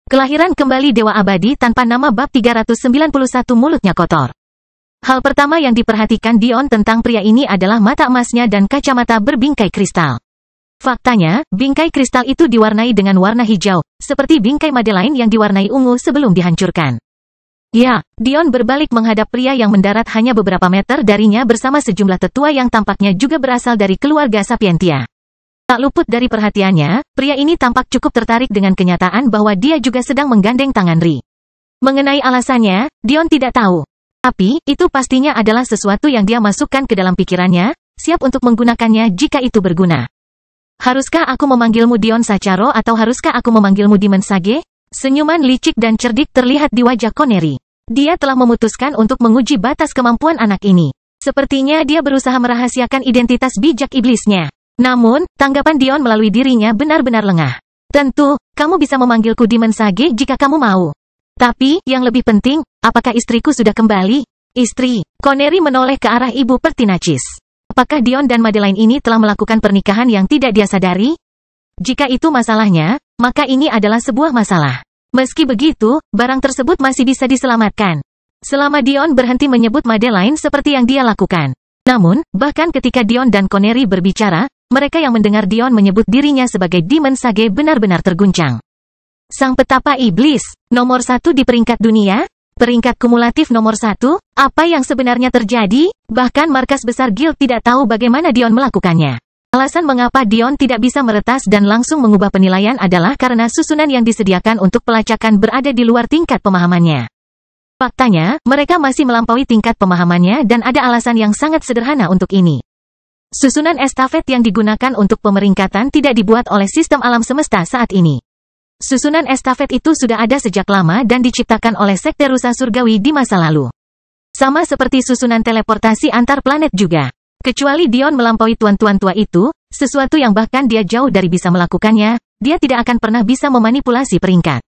Kelahiran kembali Dewa Abadi tanpa nama bab 391 mulutnya kotor. Hal pertama yang diperhatikan Dion tentang pria ini adalah mata emasnya dan kacamata berbingkai kristal. Faktanya, bingkai kristal itu diwarnai dengan warna hijau, seperti bingkai Madeline yang diwarnai ungu sebelum dihancurkan. Ya, Dion berbalik menghadap pria yang mendarat hanya beberapa meter darinya bersama sejumlah tetua yang tampaknya juga berasal dari keluarga Sapientia. Tak luput dari perhatiannya, pria ini tampak cukup tertarik dengan kenyataan bahwa dia juga sedang menggandeng tangan Ri. Mengenai alasannya, Dion tidak tahu. Tapi, itu pastinya adalah sesuatu yang dia masukkan ke dalam pikirannya, siap untuk menggunakannya jika itu berguna. Haruskah aku memanggilmu Dion Sacharo atau haruskah aku memanggilmu Demon Sage? Senyuman licik dan cerdik terlihat di wajah Koneri. Dia telah memutuskan untuk menguji batas kemampuan anak ini. Sepertinya dia berusaha merahasiakan identitas bijak iblisnya. Namun, tanggapan Dion melalui dirinya benar-benar lengah. Tentu, kamu bisa memanggilku Demon Sage jika kamu mau. Tapi, yang lebih penting, apakah istriku sudah kembali? Istri, Koneri menoleh ke arah ibu Pertinacis. Apakah Dion dan Madeline ini telah melakukan pernikahan yang tidak dia sadari? Jika itu masalahnya, maka ini adalah sebuah masalah. Meski begitu, barang tersebut masih bisa diselamatkan. Selama Dion berhenti menyebut Madeline seperti yang dia lakukan. Namun, bahkan ketika Dion dan Koneri berbicara, mereka yang mendengar Dion menyebut dirinya sebagai Demon Sage benar-benar terguncang. Sang petapa iblis, nomor 1 di peringkat dunia? Peringkat kumulatif nomor 1? Apa yang sebenarnya terjadi? Bahkan markas besar Guild tidak tahu bagaimana Dion melakukannya. Alasan mengapa Dion tidak bisa meretas dan langsung mengubah penilaian adalah karena susunan yang disediakan untuk pelacakan berada di luar tingkat pemahamannya. Faktanya, mereka masih melampaui tingkat pemahamannya dan ada alasan yang sangat sederhana untuk ini. Susunan estafet yang digunakan untuk pemeringkatan tidak dibuat oleh sistem alam semesta saat ini. Susunan estafet itu sudah ada sejak lama dan diciptakan oleh Sekte Rusa Surgawi di masa lalu. Sama seperti susunan teleportasi antar planet juga. Kecuali Dion melampaui tuan-tuan tua itu, sesuatu yang bahkan dia jauh dari bisa melakukannya, dia tidak akan pernah bisa memanipulasi peringkat.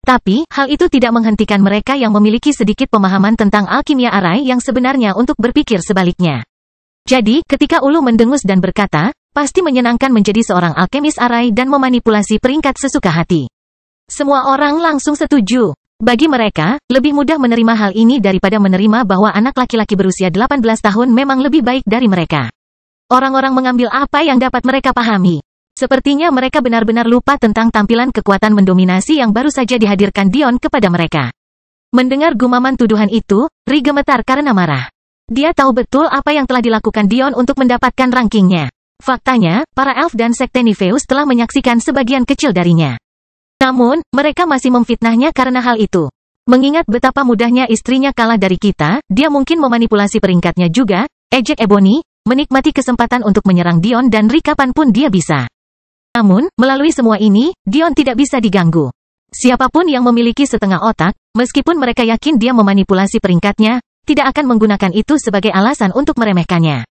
Tapi, hal itu tidak menghentikan mereka yang memiliki sedikit pemahaman tentang alkimia arai yang sebenarnya untuk berpikir sebaliknya. Jadi, ketika Ulu mendengus dan berkata, pasti menyenangkan menjadi seorang alkemis arai dan memanipulasi peringkat sesuka hati. Semua orang langsung setuju. Bagi mereka, lebih mudah menerima hal ini daripada menerima bahwa anak laki-laki berusia 18 tahun memang lebih baik dari mereka. Orang-orang mengambil apa yang dapat mereka pahami. Sepertinya mereka benar-benar lupa tentang tampilan kekuatan mendominasi yang baru saja dihadirkan Dion kepada mereka. Mendengar gumaman tuduhan itu, Ri gemetar karena marah. Dia tahu betul apa yang telah dilakukan Dion untuk mendapatkan rankingnya. Faktanya, para elf dan Sekte Nifeus telah menyaksikan sebagian kecil darinya. Namun, mereka masih memfitnahnya karena hal itu. Mengingat betapa mudahnya istrinya kalah dari kita, dia mungkin memanipulasi peringkatnya juga, ejek Ebony, menikmati kesempatan untuk menyerang Dion dan Ri kapanpun dia bisa. Namun, melalui semua ini, Dion tidak bisa diganggu. Siapapun yang memiliki setengah otak, meskipun mereka yakin dia memanipulasi peringkatnya, tidak akan menggunakan itu sebagai alasan untuk meremehkannya.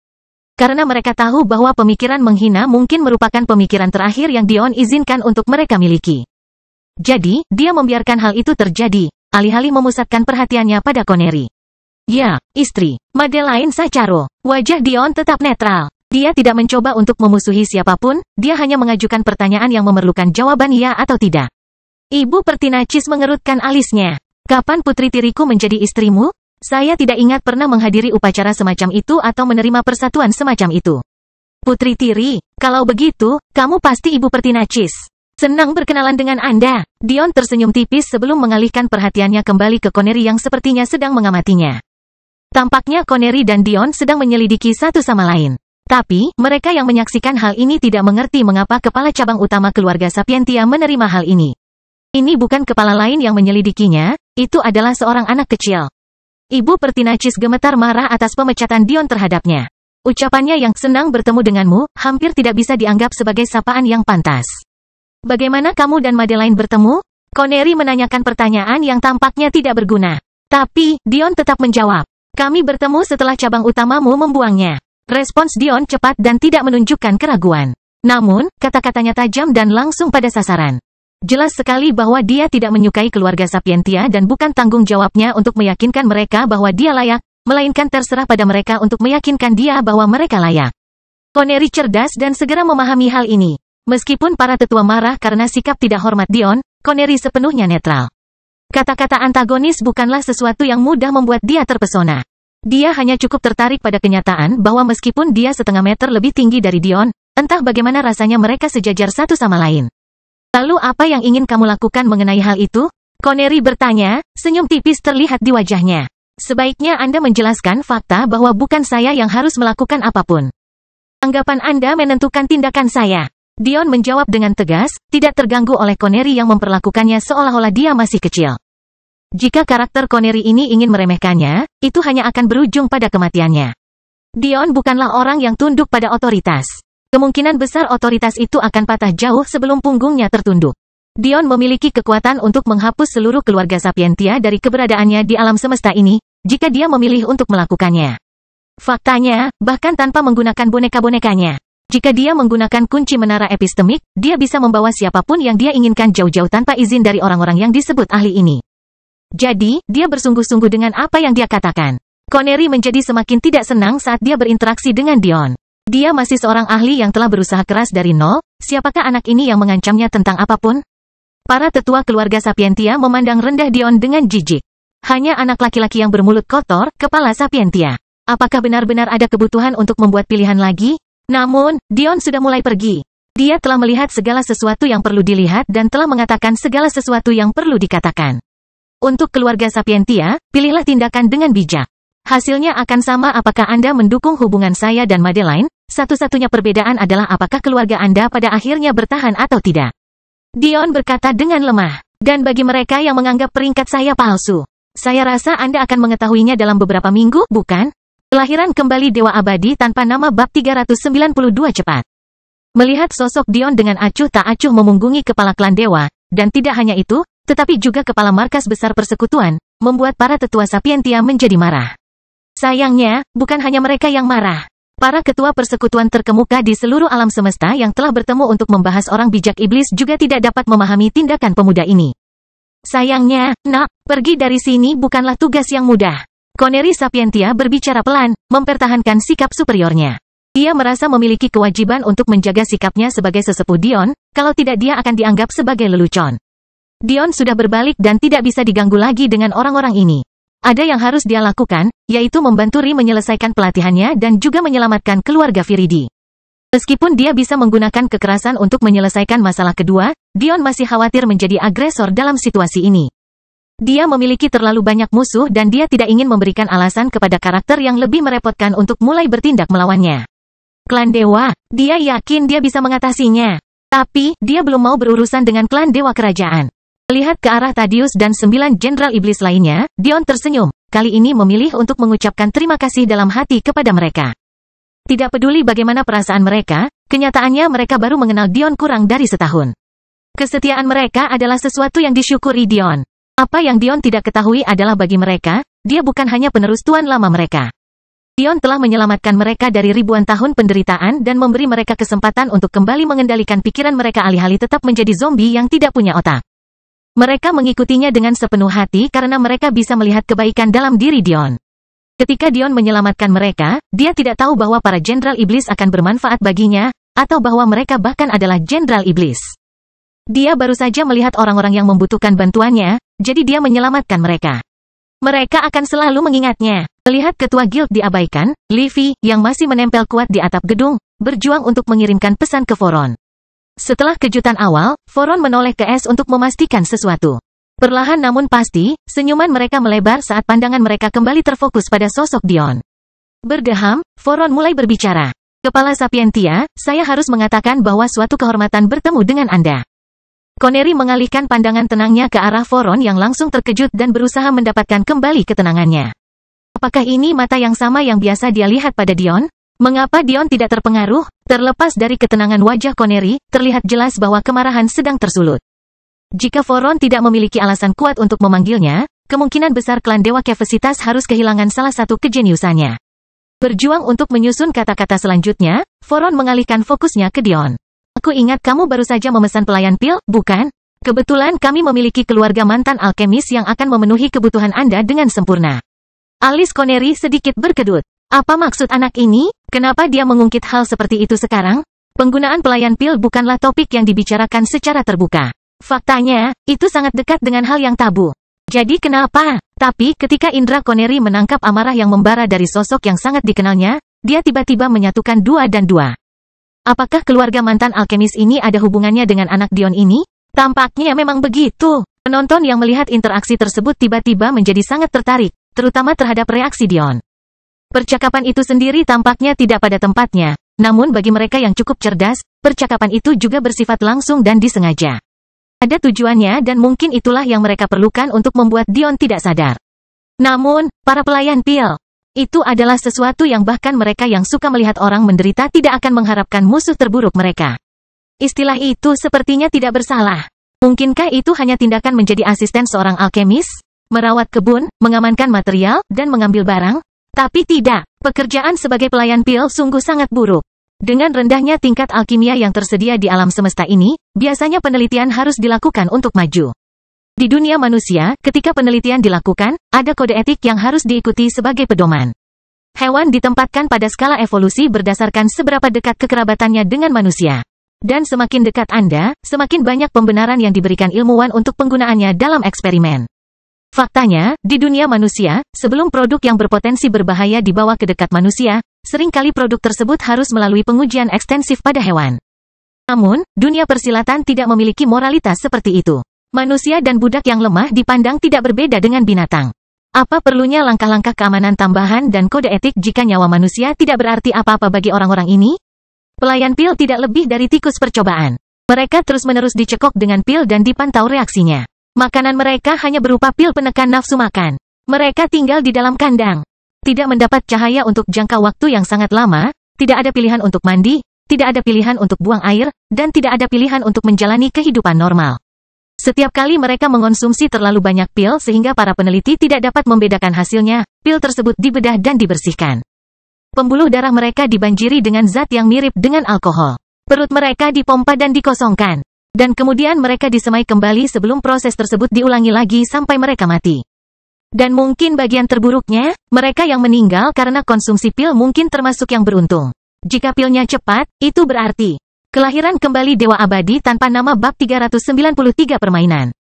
Karena mereka tahu bahwa pemikiran menghina mungkin merupakan pemikiran terakhir yang Dion izinkan untuk mereka miliki. Jadi, dia membiarkan hal itu terjadi, alih-alih memusatkan perhatiannya pada Koneri. Ya, istri, Madeline Sacharo. Wajah Dion tetap netral. Dia tidak mencoba untuk memusuhi siapapun, dia hanya mengajukan pertanyaan yang memerlukan jawaban ya atau tidak. Ibu Pertinacis mengerutkan alisnya. Kapan putri tiriku menjadi istrimu? Saya tidak ingat pernah menghadiri upacara semacam itu atau menerima persatuan semacam itu. Putri tiri, kalau begitu, kamu pasti Ibu Pertinacis. Senang berkenalan dengan Anda. Dion tersenyum tipis sebelum mengalihkan perhatiannya kembali ke Koneri yang sepertinya sedang mengamatinya. Tampaknya Koneri dan Dion sedang menyelidiki satu sama lain. Tapi, mereka yang menyaksikan hal ini tidak mengerti mengapa kepala cabang utama keluarga Sapientia menerima hal ini. Ini bukan kepala lain yang menyelidikinya, itu adalah seorang anak kecil. Ibu Pertinacis gemetar marah atas pemecatan Dion terhadapnya. Ucapannya yang senang bertemu denganmu, hampir tidak bisa dianggap sebagai sapaan yang pantas. Bagaimana kamu dan Madeline bertemu? Koneri menanyakan pertanyaan yang tampaknya tidak berguna. Tapi, Dion tetap menjawab. Kami bertemu setelah cabang utamamu membuangnya. Respons Dion cepat dan tidak menunjukkan keraguan. Namun, kata-katanya tajam dan langsung pada sasaran. Jelas sekali bahwa dia tidak menyukai keluarga Sapientia dan bukan tanggung jawabnya untuk meyakinkan mereka bahwa dia layak, melainkan terserah pada mereka untuk meyakinkan dia bahwa mereka layak. Koneri cerdas dan segera memahami hal ini. Meskipun para tetua marah karena sikap tidak hormat Dion, Connery sepenuhnya netral. Kata-kata antagonis bukanlah sesuatu yang mudah membuat dia terpesona. Dia hanya cukup tertarik pada kenyataan bahwa meskipun dia setengah meter lebih tinggi dari Dion, entah bagaimana rasanya mereka sejajar satu sama lain. Lalu apa yang ingin kamu lakukan mengenai hal itu? Connery bertanya, senyum tipis terlihat di wajahnya. Sebaiknya Anda menjelaskan fakta bahwa bukan saya yang harus melakukan apapun. Anggapan Anda menentukan tindakan saya. Dion menjawab dengan tegas, tidak terganggu oleh Connery yang memperlakukannya seolah-olah dia masih kecil. Jika karakter Connery ini ingin meremehkannya, itu hanya akan berujung pada kematiannya. Dion bukanlah orang yang tunduk pada otoritas. Kemungkinan besar otoritas itu akan patah jauh sebelum punggungnya tertunduk. Dion memiliki kekuatan untuk menghapus seluruh keluarga Sapientia dari keberadaannya di alam semesta ini, jika dia memilih untuk melakukannya. Faktanya, bahkan tanpa menggunakan boneka-bonekanya. Jika dia menggunakan kunci menara epistemik, dia bisa membawa siapapun yang dia inginkan jauh-jauh tanpa izin dari orang-orang yang disebut ahli ini. Jadi, dia bersungguh-sungguh dengan apa yang dia katakan. Connery menjadi semakin tidak senang saat dia berinteraksi dengan Dion. Dia masih seorang ahli yang telah berusaha keras dari nol, siapakah anak ini yang mengancamnya tentang apapun? Para tetua keluarga Sapientia memandang rendah Dion dengan jijik. Hanya anak laki-laki yang bermulut kotor, kepala Sapientia. Apakah benar-benar ada kebutuhan untuk membuat pilihan lagi? Namun, Dion sudah mulai pergi. Dia telah melihat segala sesuatu yang perlu dilihat dan telah mengatakan segala sesuatu yang perlu dikatakan. Untuk keluarga Sapientia, pilihlah tindakan dengan bijak. Hasilnya akan sama apakah Anda mendukung hubungan saya dan Madeline, satu-satunya perbedaan adalah apakah keluarga Anda pada akhirnya bertahan atau tidak. Dion berkata dengan lemah. Dan bagi mereka yang menganggap peringkat saya palsu, saya rasa Anda akan mengetahuinya dalam beberapa minggu, bukan? Kelahiran kembali Dewa Abadi tanpa nama bab 392 cepat. Melihat sosok Dion dengan acuh tak acuh memunggungi kepala klan Dewa, dan tidak hanya itu, tetapi juga kepala markas besar persekutuan, membuat para tetua Sapientia menjadi marah. Sayangnya, bukan hanya mereka yang marah. Para ketua persekutuan terkemuka di seluruh alam semesta yang telah bertemu untuk membahas orang bijak iblis juga tidak dapat memahami tindakan pemuda ini. Sayangnya, nak, pergi dari sini bukanlah tugas yang mudah. Connery Sapientia berbicara pelan, mempertahankan sikap superiornya. Dia merasa memiliki kewajiban untuk menjaga sikapnya sebagai sesepuh Dion, kalau tidak dia akan dianggap sebagai lelucon. Dion sudah berbalik dan tidak bisa diganggu lagi dengan orang-orang ini. Ada yang harus dia lakukan, yaitu membantu Ri menyelesaikan pelatihannya dan juga menyelamatkan keluarga Viridi. Meskipun dia bisa menggunakan kekerasan untuk menyelesaikan masalah kedua, Dion masih khawatir menjadi agresor dalam situasi ini. Dia memiliki terlalu banyak musuh dan dia tidak ingin memberikan alasan kepada karakter yang lebih merepotkan untuk mulai bertindak melawannya. Klan Dewa, dia yakin dia bisa mengatasinya. Tapi, dia belum mau berurusan dengan klan Dewa Kerajaan. Melihat ke arah Thaddeus dan 9 jenderal iblis lainnya, Dion tersenyum, kali ini memilih untuk mengucapkan terima kasih dalam hati kepada mereka. Tidak peduli bagaimana perasaan mereka, kenyataannya mereka baru mengenal Dion kurang dari setahun. Kesetiaan mereka adalah sesuatu yang disyukuri Dion. Apa yang Dion tidak ketahui adalah bagi mereka, dia bukan hanya penerus tuan lama mereka. Dion telah menyelamatkan mereka dari ribuan tahun penderitaan dan memberi mereka kesempatan untuk kembali mengendalikan pikiran mereka alih-alih tetap menjadi zombie yang tidak punya otak. Mereka mengikutinya dengan sepenuh hati karena mereka bisa melihat kebaikan dalam diri Dion. Ketika Dion menyelamatkan mereka, dia tidak tahu bahwa para jenderal iblis akan bermanfaat baginya, atau bahwa mereka bahkan adalah jenderal iblis. Dia baru saja melihat orang-orang yang membutuhkan bantuannya, jadi dia menyelamatkan mereka. Mereka akan selalu mengingatnya. Melihat ketua guild diabaikan, Livy, yang masih menempel kuat di atap gedung, berjuang untuk mengirimkan pesan ke Voron. Setelah kejutan awal, Voron menoleh ke Es untuk memastikan sesuatu. Perlahan namun pasti, senyuman mereka melebar saat pandangan mereka kembali terfokus pada sosok Dion. Berdeham, Voron mulai berbicara. Kepala Sapientia, saya harus mengatakan bahwa suatu kehormatan bertemu dengan Anda. Connery mengalihkan pandangan tenangnya ke arah Voron yang langsung terkejut dan berusaha mendapatkan kembali ketenangannya. Apakah ini mata yang sama yang biasa dia lihat pada Dion? Mengapa Dion tidak terpengaruh? Terlepas dari ketenangan wajah Connery, terlihat jelas bahwa kemarahan sedang tersulut. Jika Voron tidak memiliki alasan kuat untuk memanggilnya, kemungkinan besar klan Dewa Kefesitas harus kehilangan salah satu kejeniusannya. Berjuang untuk menyusun kata-kata selanjutnya, Voron mengalihkan fokusnya ke Dion. Aku ingat kamu baru saja memesan pelayan pil, bukan? Kebetulan kami memiliki keluarga mantan alkemis yang akan memenuhi kebutuhan Anda dengan sempurna. Alis Connery sedikit berkedut. Apa maksud anak ini? Kenapa dia mengungkit hal seperti itu sekarang? Penggunaan pelayan pil bukanlah topik yang dibicarakan secara terbuka. Faktanya, itu sangat dekat dengan hal yang tabu. Jadi kenapa? Tapi ketika Indra Connery menangkap amarah yang membara dari sosok yang sangat dikenalnya, dia tiba-tiba menyatukan 2 dan 2. Apakah keluarga mantan alkemis ini ada hubungannya dengan anak Dion ini? Tampaknya memang begitu. Penonton yang melihat interaksi tersebut tiba-tiba menjadi sangat tertarik, terutama terhadap reaksi Dion. Percakapan itu sendiri tampaknya tidak pada tempatnya, namun bagi mereka yang cukup cerdas, percakapan itu juga bersifat langsung dan disengaja. Ada tujuannya dan mungkin itulah yang mereka perlukan untuk membuat Dion tidak sadar. Namun, para pelayan pil, itu adalah sesuatu yang bahkan mereka yang suka melihat orang menderita tidak akan mengharapkan musuh terburuk mereka. Istilah itu sepertinya tidak bersalah. Mungkinkah itu hanya tindakan menjadi asisten seorang alkemis? Merawat kebun, mengamankan material, dan mengambil barang? Tapi tidak, pekerjaan sebagai pelayan pil sungguh sangat buruk. Dengan rendahnya tingkat alkimia yang tersedia di alam semesta ini, biasanya penelitian harus dilakukan untuk maju. Di dunia manusia, ketika penelitian dilakukan, ada kode etik yang harus diikuti sebagai pedoman. Hewan ditempatkan pada skala evolusi berdasarkan seberapa dekat kekerabatannya dengan manusia. Dan semakin dekat Anda, semakin banyak pembenaran yang diberikan ilmuwan untuk penggunaannya dalam eksperimen. Faktanya, di dunia manusia, sebelum produk yang berpotensi berbahaya dibawa ke dekat manusia, seringkali produk tersebut harus melalui pengujian ekstensif pada hewan. Namun, dunia persilatan tidak memiliki moralitas seperti itu. Manusia dan budak yang lemah dipandang tidak berbeda dengan binatang. Apa perlunya langkah-langkah keamanan tambahan dan kode etik jika nyawa manusia tidak berarti apa-apa bagi orang-orang ini? Pelayan pil tidak lebih dari tikus percobaan. Mereka terus-menerus dicekok dengan pil dan dipantau reaksinya. Makanan mereka hanya berupa pil penekan nafsu makan. Mereka tinggal di dalam kandang. Tidak mendapat cahaya untuk jangka waktu yang sangat lama, tidak ada pilihan untuk mandi, tidak ada pilihan untuk buang air, dan tidak ada pilihan untuk menjalani kehidupan normal. Setiap kali mereka mengonsumsi terlalu banyak pil sehingga para peneliti tidak dapat membedakan hasilnya, pil tersebut dibedah dan dibersihkan. Pembuluh darah mereka dibanjiri dengan zat yang mirip dengan alkohol. Perut mereka dipompa dan dikosongkan. Dan kemudian mereka disemai kembali sebelum proses tersebut diulangi lagi sampai mereka mati. Dan mungkin bagian terburuknya, mereka yang meninggal karena konsumsi pil mungkin termasuk yang beruntung. Jika pilnya cepat, itu berarti kelahiran kembali Dewa Abadi tanpa nama bab 393 permainan.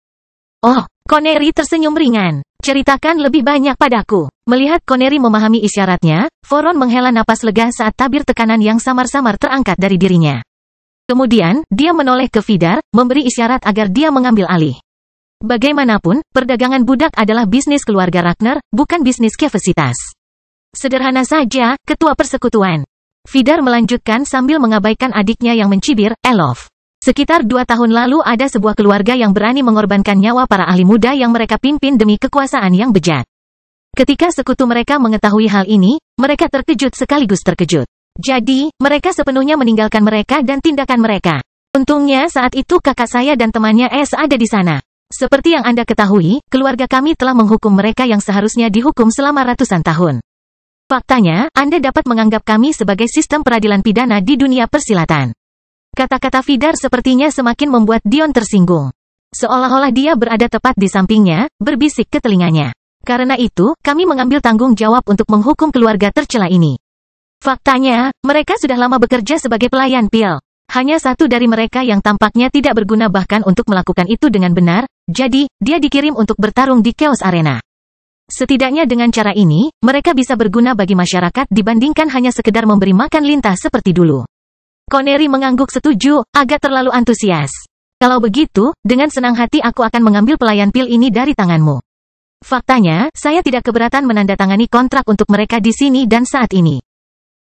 Oh, Connery tersenyum ringan. Ceritakan lebih banyak padaku. Melihat Connery memahami isyaratnya, Voron menghela napas lega saat tabir tekanan yang samar-samar terangkat dari dirinya. Kemudian, dia menoleh ke Vidar, memberi isyarat agar dia mengambil alih. Bagaimanapun, perdagangan budak adalah bisnis keluarga Ragnar, bukan bisnis Kevesitas. Sederhana saja, ketua persekutuan. Vidar melanjutkan sambil mengabaikan adiknya yang mencibir, Elof. Sekitar 2 tahun lalu ada sebuah keluarga yang berani mengorbankan nyawa para ahli muda yang mereka pimpin demi kekuasaan yang bejat. Ketika sekutu mereka mengetahui hal ini, mereka terkejut sekaligus terkejut. Jadi, mereka sepenuhnya meninggalkan mereka dan tindakan mereka. Untungnya saat itu kakak saya dan temannya S ada di sana. Seperti yang Anda ketahui, keluarga kami telah menghukum mereka yang seharusnya dihukum selama ratusan tahun. Faktanya, Anda dapat menganggap kami sebagai sistem peradilan pidana di dunia persilatan. Kata-kata Vidar sepertinya semakin membuat Dion tersinggung. Seolah-olah dia berada tepat di sampingnya, berbisik ke telinganya. Karena itu, kami mengambil tanggung jawab untuk menghukum keluarga tercela ini. Faktanya, mereka sudah lama bekerja sebagai pelayan pil. Hanya satu dari mereka yang tampaknya tidak berguna bahkan untuk melakukan itu dengan benar, jadi, dia dikirim untuk bertarung di Chaos Arena. Setidaknya dengan cara ini, mereka bisa berguna bagi masyarakat dibandingkan hanya sekedar memberi makan lintah seperti dulu. Connery mengangguk setuju, agak terlalu antusias. Kalau begitu, dengan senang hati aku akan mengambil pelayan pil ini dari tanganmu. Faktanya, saya tidak keberatan menandatangani kontrak untuk mereka di sini dan saat ini.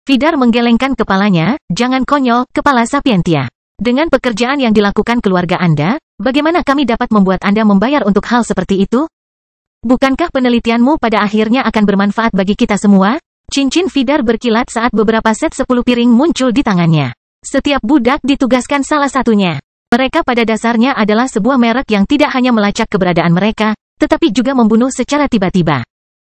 Vidar menggelengkan kepalanya, jangan konyol, kepala Sapientia. Dengan pekerjaan yang dilakukan keluarga Anda, bagaimana kami dapat membuat Anda membayar untuk hal seperti itu? Bukankah penelitianmu pada akhirnya akan bermanfaat bagi kita semua? Cincin Vidar berkilat saat beberapa set 10 piring muncul di tangannya. Setiap budak ditugaskan salah satunya. Mereka pada dasarnya adalah sebuah merek yang tidak hanya melacak keberadaan mereka, tetapi juga membunuh secara tiba-tiba.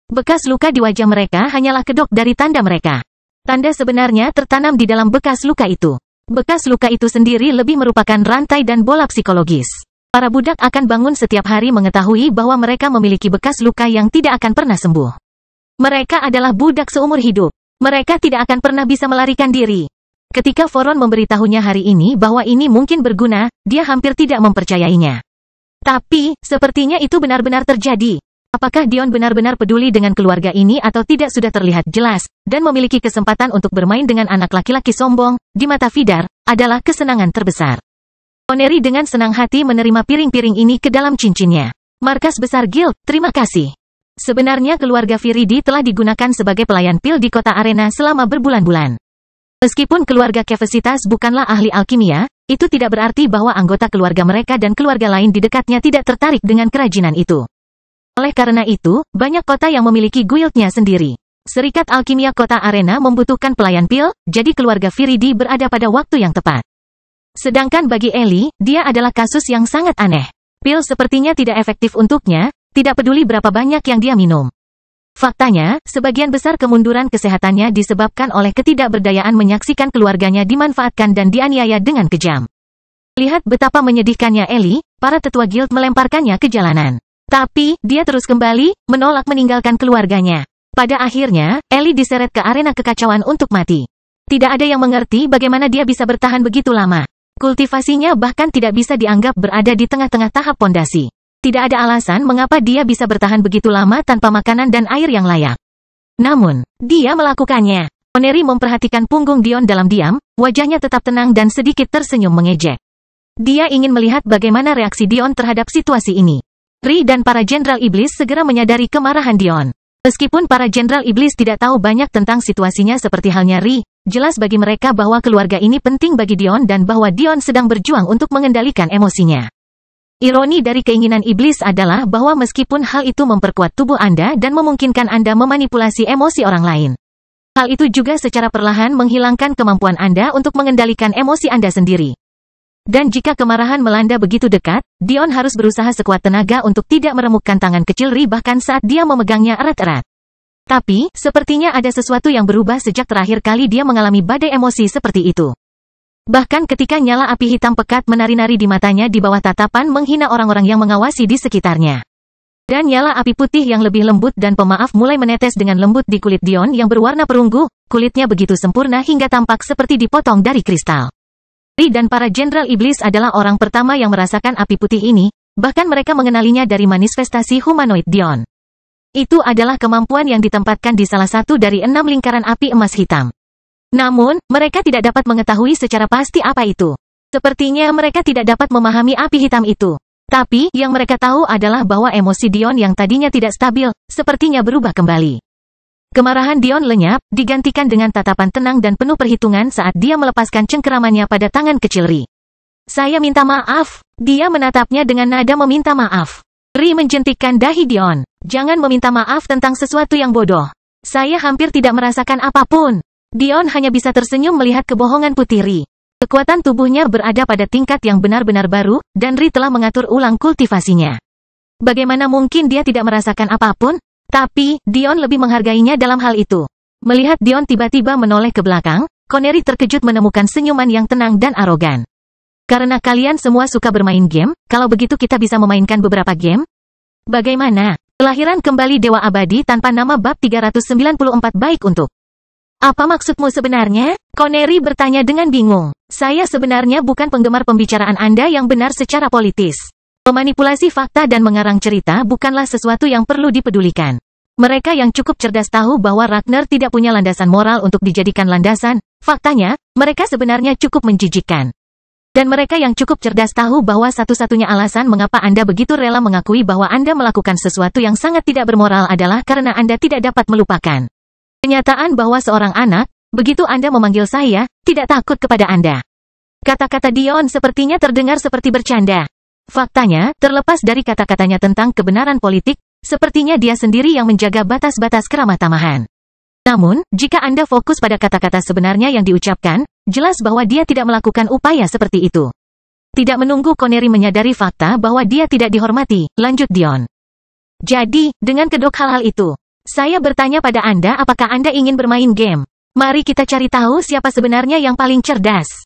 Bekas luka di wajah mereka hanyalah kedok dari tanda mereka. Tanda sebenarnya tertanam di dalam bekas luka itu. Bekas luka itu sendiri lebih merupakan rantai dan bola psikologis. Para budak akan bangun setiap hari mengetahui bahwa mereka memiliki bekas luka yang tidak akan pernah sembuh. Mereka adalah budak seumur hidup. Mereka tidak akan pernah bisa melarikan diri. Ketika Voron memberitahunya hari ini bahwa ini mungkin berguna, dia hampir tidak mempercayainya. Tapi, sepertinya itu benar-benar terjadi. Apakah Dion benar-benar peduli dengan keluarga ini atau tidak sudah terlihat jelas, dan memiliki kesempatan untuk bermain dengan anak laki-laki sombong, di mata Vidar, adalah kesenangan terbesar. Connery dengan senang hati menerima piring-piring ini ke dalam cincinnya. Markas besar Guild, terima kasih. Sebenarnya keluarga Viridi telah digunakan sebagai pelayan pil di kota Arena selama berbulan-bulan. Meskipun keluarga Kevesitas bukanlah ahli alkimia, itu tidak berarti bahwa anggota keluarga mereka dan keluarga lain di dekatnya tidak tertarik dengan kerajinan itu. Oleh karena itu, banyak kota yang memiliki guildnya sendiri. Serikat Alkimia Kota Arena membutuhkan pelayan pil, jadi keluarga Viridi berada pada waktu yang tepat. Sedangkan bagi Ellie, dia adalah kasus yang sangat aneh. Pil sepertinya tidak efektif untuknya, tidak peduli berapa banyak yang dia minum. Faktanya, sebagian besar kemunduran kesehatannya disebabkan oleh ketidakberdayaan menyaksikan keluarganya dimanfaatkan dan dianiaya dengan kejam. Lihat betapa menyedihkannya Ellie, para tetua guild melemparkannya ke jalanan. Tapi, dia terus kembali, menolak meninggalkan keluarganya. Pada akhirnya, Ellie diseret ke arena kekacauan untuk mati. Tidak ada yang mengerti bagaimana dia bisa bertahan begitu lama. Kultivasinya bahkan tidak bisa dianggap berada di tengah-tengah tahap pondasi. Tidak ada alasan mengapa dia bisa bertahan begitu lama tanpa makanan dan air yang layak. Namun, dia melakukannya. Connery memperhatikan punggung Dion dalam diam, wajahnya tetap tenang dan sedikit tersenyum mengejek. Dia ingin melihat bagaimana reaksi Dion terhadap situasi ini. Ri dan para Jenderal Iblis segera menyadari kemarahan Dion. Meskipun para Jenderal Iblis tidak tahu banyak tentang situasinya seperti halnya Ri, jelas bagi mereka bahwa keluarga ini penting bagi Dion dan bahwa Dion sedang berjuang untuk mengendalikan emosinya. Ironi dari keinginan iblis adalah bahwa meskipun hal itu memperkuat tubuh Anda dan memungkinkan Anda memanipulasi emosi orang lain, hal itu juga secara perlahan menghilangkan kemampuan Anda untuk mengendalikan emosi Anda sendiri. Dan jika kemarahan melanda begitu dekat, Dion harus berusaha sekuat tenaga untuk tidak meremukkan tangan kecil Ri bahkan saat dia memegangnya erat-erat. Tapi, sepertinya ada sesuatu yang berubah sejak terakhir kali dia mengalami badai emosi seperti itu. Bahkan ketika nyala api hitam pekat menari-nari di matanya di bawah tatapan menghina orang-orang yang mengawasi di sekitarnya. Dan nyala api putih yang lebih lembut dan pemaaf mulai menetes dengan lembut di kulit Dion yang berwarna perunggu, kulitnya begitu sempurna hingga tampak seperti dipotong dari kristal. Ri dan para Jenderal Iblis adalah orang pertama yang merasakan api putih ini, bahkan mereka mengenalinya dari manifestasi humanoid Dion. Itu adalah kemampuan yang ditempatkan di salah satu dari 6 lingkaran api emas hitam. Namun, mereka tidak dapat mengetahui secara pasti apa itu. Sepertinya mereka tidak dapat memahami api hitam itu. Tapi, yang mereka tahu adalah bahwa emosi Dion yang tadinya tidak stabil, sepertinya berubah kembali. Kemarahan Dion lenyap, digantikan dengan tatapan tenang dan penuh perhitungan saat dia melepaskan cengkeramannya pada tangan kecil Ri. Saya minta maaf. Dia menatapnya dengan nada meminta maaf. Ri menjentikkan dahi Dion. Jangan meminta maaf tentang sesuatu yang bodoh. Saya hampir tidak merasakan apapun. Dion hanya bisa tersenyum melihat kebohongan putih Ri. Kekuatan tubuhnya berada pada tingkat yang benar-benar baru, dan Ri telah mengatur ulang kultivasinya. Bagaimana mungkin dia tidak merasakan apapun? Tapi, Dion lebih menghargainya dalam hal itu. Melihat Dion tiba-tiba menoleh ke belakang, Connery terkejut menemukan senyuman yang tenang dan arogan. Karena kalian semua suka bermain game, kalau begitu kita bisa memainkan beberapa game? Bagaimana? Kelahiran kembali Dewa Abadi tanpa nama bab 394 baik untuk. Apa maksudmu sebenarnya? Connery bertanya dengan bingung. Saya sebenarnya bukan penggemar pembicaraan Anda yang benar secara politis. Memanipulasi fakta dan mengarang cerita bukanlah sesuatu yang perlu dipedulikan. Mereka yang cukup cerdas tahu bahwa Ragnar tidak punya landasan moral untuk dijadikan landasan. Faktanya, mereka sebenarnya cukup menjijikkan. Dan mereka yang cukup cerdas tahu bahwa satu-satunya alasan mengapa Anda begitu rela mengakui bahwa Anda melakukan sesuatu yang sangat tidak bermoral adalah karena Anda tidak dapat melupakan kenyataan bahwa seorang anak, begitu Anda memanggil saya, tidak takut kepada Anda. Kata-kata Dion sepertinya terdengar seperti bercanda. Faktanya, terlepas dari kata-katanya tentang kebenaran politik, sepertinya dia sendiri yang menjaga batas-batas keramatamahan. Namun, jika Anda fokus pada kata-kata sebenarnya yang diucapkan, jelas bahwa dia tidak melakukan upaya seperti itu. Tidak menunggu Connery menyadari fakta bahwa dia tidak dihormati, lanjut Dion. Jadi, dengan kedok hal-hal itu, saya bertanya pada Anda apakah Anda ingin bermain game. Mari kita cari tahu siapa sebenarnya yang paling cerdas.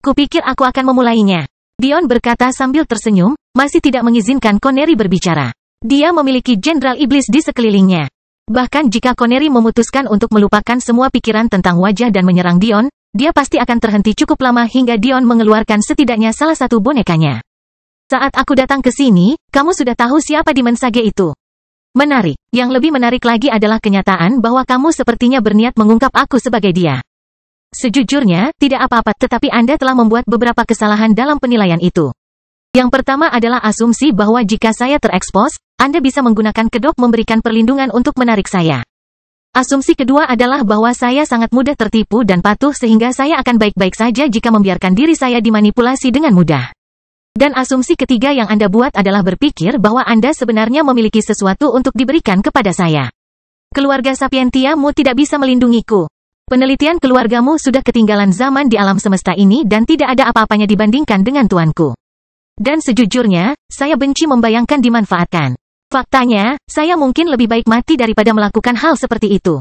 Kupikir aku akan memulainya. Dion berkata sambil tersenyum, masih tidak mengizinkan Connery berbicara. Dia memiliki Jenderal Iblis di sekelilingnya. Bahkan jika Connery memutuskan untuk melupakan semua pikiran tentang wajah dan menyerang Dion, dia pasti akan terhenti cukup lama hingga Dion mengeluarkan setidaknya salah satu bonekanya. Saat aku datang ke sini, kamu sudah tahu siapa Demon Sage itu. Menarik. Yang lebih menarik lagi adalah kenyataan bahwa kamu sepertinya berniat mengungkap aku sebagai dia. Sejujurnya, tidak apa-apa, tetapi Anda telah membuat beberapa kesalahan dalam penilaian itu. Yang pertama adalah asumsi bahwa jika saya terekspos, Anda bisa menggunakan kedok memberikan perlindungan untuk menarik saya. Asumsi kedua adalah bahwa saya sangat mudah tertipu dan patuh sehingga saya akan baik-baik saja jika membiarkan diri saya dimanipulasi dengan mudah. Dan asumsi ketiga yang Anda buat adalah berpikir bahwa Anda sebenarnya memiliki sesuatu untuk diberikan kepada saya. Keluarga Sapientiamu tidak bisa melindungiku. Penelitian keluargamu sudah ketinggalan zaman di alam semesta ini dan tidak ada apa-apanya dibandingkan dengan tuanku. Dan sejujurnya, saya benci membayangkan dimanfaatkan. Faktanya, saya mungkin lebih baik mati daripada melakukan hal seperti itu.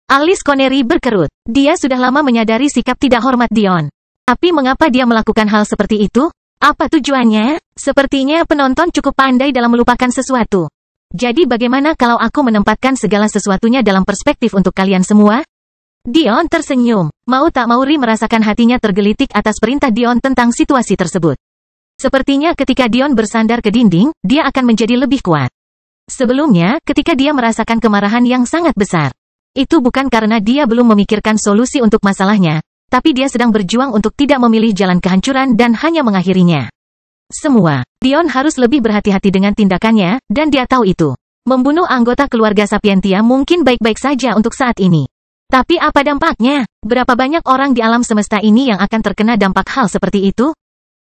Alis Connery berkerut. Dia sudah lama menyadari sikap tidak hormat Dion. Tapi mengapa dia melakukan hal seperti itu? Apa tujuannya? Sepertinya penonton cukup pandai dalam melupakan sesuatu. Jadi bagaimana kalau aku menempatkan segala sesuatunya dalam perspektif untuk kalian semua? Dion tersenyum. Mau tak mau Ri merasakan hatinya tergelitik atas perintah Dion tentang situasi tersebut. Sepertinya ketika Dion bersandar ke dinding, dia akan menjadi lebih kuat. Sebelumnya, ketika dia merasakan kemarahan yang sangat besar. Itu bukan karena dia belum memikirkan solusi untuk masalahnya, tapi dia sedang berjuang untuk tidak memilih jalan kehancuran dan hanya mengakhirinya. Dion harus lebih berhati-hati dengan tindakannya, dan dia tahu itu. Membunuh anggota keluarga Sapientia mungkin baik-baik saja untuk saat ini. Tapi apa dampaknya? Berapa banyak orang di alam semesta ini yang akan terkena dampak hal seperti itu?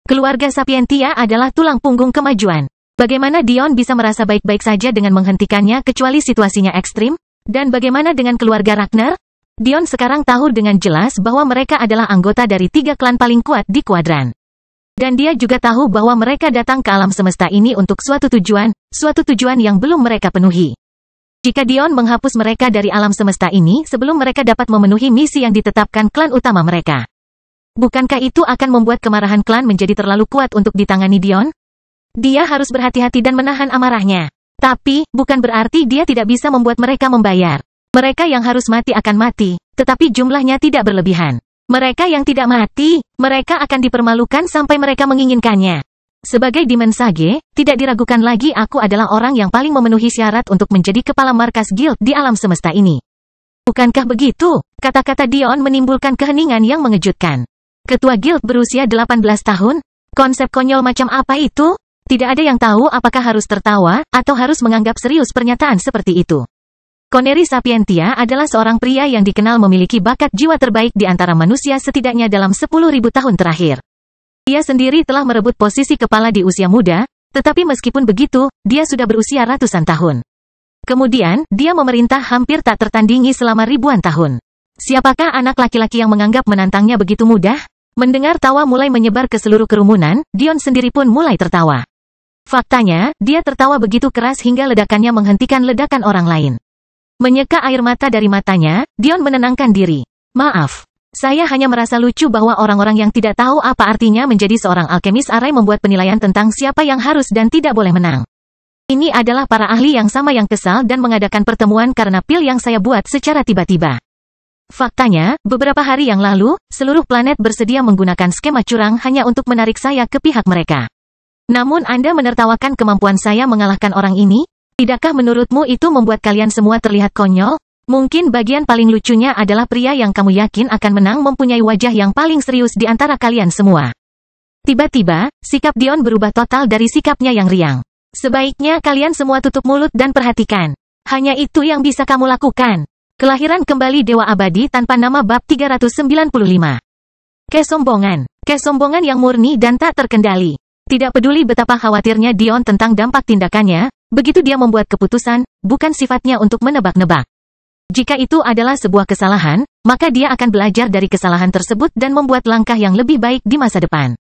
Keluarga Sapientia adalah tulang punggung kemajuan. Bagaimana Dion bisa merasa baik-baik saja dengan menghentikannya kecuali situasinya ekstrim? Dan bagaimana dengan keluarga Ragnar? Dion sekarang tahu dengan jelas bahwa mereka adalah anggota dari 3 klan paling kuat di kuadran. Dan dia juga tahu bahwa mereka datang ke alam semesta ini untuk suatu tujuan yang belum mereka penuhi. Jika Dion menghapus mereka dari alam semesta ini sebelum mereka dapat memenuhi misi yang ditetapkan klan utama mereka. Bukankah itu akan membuat kemarahan klan menjadi terlalu kuat untuk ditangani Dion? Dia harus berhati-hati dan menahan amarahnya. Tapi, bukan berarti dia tidak bisa membuat mereka membayar. Mereka yang harus mati akan mati, tetapi jumlahnya tidak berlebihan. Mereka yang tidak mati, mereka akan dipermalukan sampai mereka menginginkannya. Sebagai Demon Sage, tidak diragukan lagi aku adalah orang yang paling memenuhi syarat untuk menjadi kepala markas guild di alam semesta ini. Bukankah begitu? Kata-kata Dion menimbulkan keheningan yang mengejutkan. Ketua guild berusia 18 tahun? Konsep konyol macam apa itu? Tidak ada yang tahu apakah harus tertawa, atau harus menganggap serius pernyataan seperti itu. Connery Sapientia adalah seorang pria yang dikenal memiliki bakat jiwa terbaik di antara manusia setidaknya dalam 10.000 tahun terakhir. Dia sendiri telah merebut posisi kepala di usia muda, tetapi meskipun begitu, dia sudah berusia ratusan tahun. Kemudian, dia memerintah hampir tak tertandingi selama ribuan tahun. Siapakah anak laki-laki yang menganggap menantangnya begitu mudah? Mendengar tawa mulai menyebar ke seluruh kerumunan, Dion sendiri pun mulai tertawa. Faktanya, dia tertawa begitu keras hingga ledakannya menghentikan ledakan orang lain. Menyeka air mata dari matanya, Dion menenangkan diri. Maaf. Saya hanya merasa lucu bahwa orang-orang yang tidak tahu apa artinya menjadi seorang alkemis arai membuat penilaian tentang siapa yang harus dan tidak boleh menang. Ini adalah para ahli yang sama yang kesal dan mengadakan pertemuan karena pil yang saya buat secara tiba-tiba. Faktanya, beberapa hari yang lalu, seluruh planet bersedia menggunakan skema curang hanya untuk menarik saya ke pihak mereka. Namun Anda menertawakan kemampuan saya mengalahkan orang ini? Tidakkah menurutmu itu membuat kalian semua terlihat konyol? Mungkin bagian paling lucunya adalah pria yang kamu yakin akan menang mempunyai wajah yang paling serius di antara kalian semua. Tiba-tiba, sikap Dion berubah total dari sikapnya yang riang. Sebaiknya kalian semua tutup mulut dan perhatikan. Hanya itu yang bisa kamu lakukan. Kelahiran kembali Dewa Abadi tanpa nama bab 395. Kesombongan yang murni dan tak terkendali. Tidak peduli betapa khawatirnya Dion tentang dampak tindakannya, begitu dia membuat keputusan, bukan sifatnya untuk menebak-nebak. Jika itu adalah sebuah kesalahan, maka dia akan belajar dari kesalahan tersebut dan membuat langkah yang lebih baik di masa depan.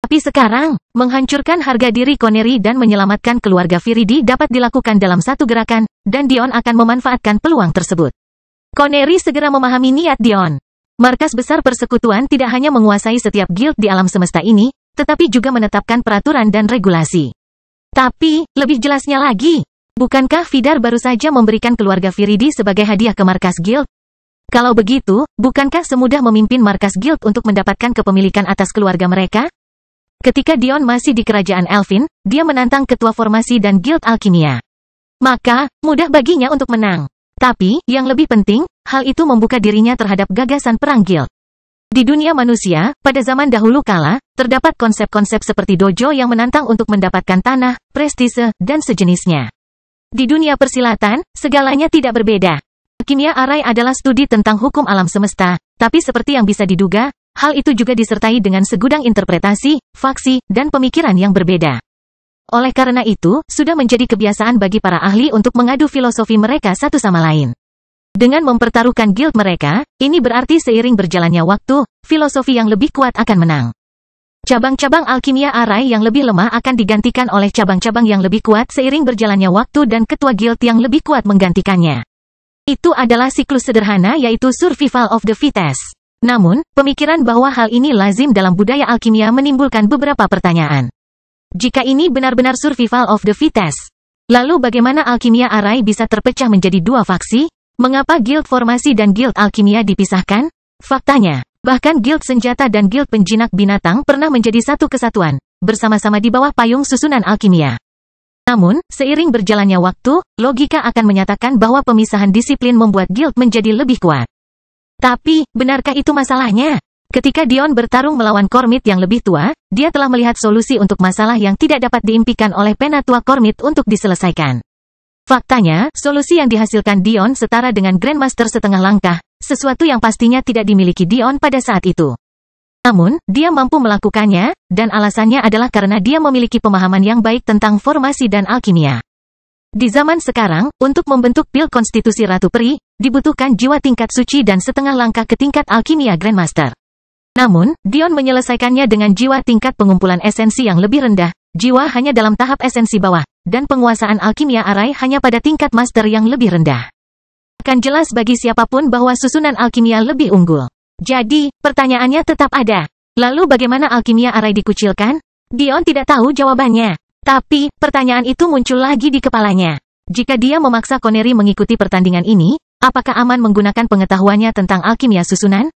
Tapi sekarang, menghancurkan harga diri Connery dan menyelamatkan keluarga Viridi dapat dilakukan dalam satu gerakan, dan Dion akan memanfaatkan peluang tersebut. Connery segera memahami niat Dion. Markas besar persekutuan tidak hanya menguasai setiap guild di alam semesta ini, tetapi juga menetapkan peraturan dan regulasi. Tapi, lebih jelasnya lagi, bukankah Vidar baru saja memberikan keluarga Viridi sebagai hadiah ke markas guild? Kalau begitu, bukankah semudah memimpin markas guild untuk mendapatkan kepemilikan atas keluarga mereka? Ketika Dion masih di kerajaan Elfin, dia menantang ketua formasi dan guild alkimia. Maka, mudah baginya untuk menang. Tapi, yang lebih penting, hal itu membuka dirinya terhadap gagasan perang guild. Di dunia manusia, pada zaman dahulu kala, terdapat konsep-konsep seperti dojo yang menantang untuk mendapatkan tanah, prestise, dan sejenisnya. Di dunia persilatan, segalanya tidak berbeda. Alkimia Arai adalah studi tentang hukum alam semesta, tapi seperti yang bisa diduga, hal itu juga disertai dengan segudang interpretasi, faksi, dan pemikiran yang berbeda. Oleh karena itu, sudah menjadi kebiasaan bagi para ahli untuk mengadu filosofi mereka satu sama lain. Dengan mempertaruhkan guild mereka, ini berarti seiring berjalannya waktu, filosofi yang lebih kuat akan menang. Cabang-cabang alkimia Arai yang lebih lemah akan digantikan oleh cabang-cabang yang lebih kuat seiring berjalannya waktu dan ketua guild yang lebih kuat menggantikannya. Itu adalah siklus sederhana yaitu survival of the fittest. Namun, pemikiran bahwa hal ini lazim dalam budaya alkimia menimbulkan beberapa pertanyaan. Jika ini benar-benar survival of the fittest, lalu bagaimana alkimia Arai bisa terpecah menjadi dua faksi? Mengapa guild formasi dan guild alkimia dipisahkan? Faktanya, bahkan guild senjata dan guild penjinak binatang pernah menjadi satu kesatuan, bersama-sama di bawah payung susunan alkimia. Namun, seiring berjalannya waktu, logika akan menyatakan bahwa pemisahan disiplin membuat guild menjadi lebih kuat. Tapi, benarkah itu masalahnya? Ketika Dion bertarung melawan Kormit yang lebih tua, dia telah melihat solusi untuk masalah yang tidak dapat diimpikan oleh penatua Kormit untuk diselesaikan. Faktanya, solusi yang dihasilkan Dion setara dengan Grandmaster setengah langkah, sesuatu yang pastinya tidak dimiliki Dion pada saat itu. Namun, dia mampu melakukannya, dan alasannya adalah karena dia memiliki pemahaman yang baik tentang formasi dan alkimia. Di zaman sekarang, untuk membentuk pil konstitusi Ratu Peri, dibutuhkan jiwa tingkat suci dan setengah langkah ke tingkat alkimia Grandmaster. Namun, Dion menyelesaikannya dengan jiwa tingkat pengumpulan esensi yang lebih rendah, jiwa hanya dalam tahap esensi bawah, dan penguasaan alkimia Arai hanya pada tingkat master yang lebih rendah. Akan jelas bagi siapapun bahwa susunan alkimia lebih unggul. Jadi, pertanyaannya tetap ada. Lalu bagaimana alkimia Arai dikucilkan? Dion tidak tahu jawabannya. Tapi, pertanyaan itu muncul lagi di kepalanya. Jika dia memaksa Connery mengikuti pertandingan ini, apakah aman menggunakan pengetahuannya tentang alkimia susunan?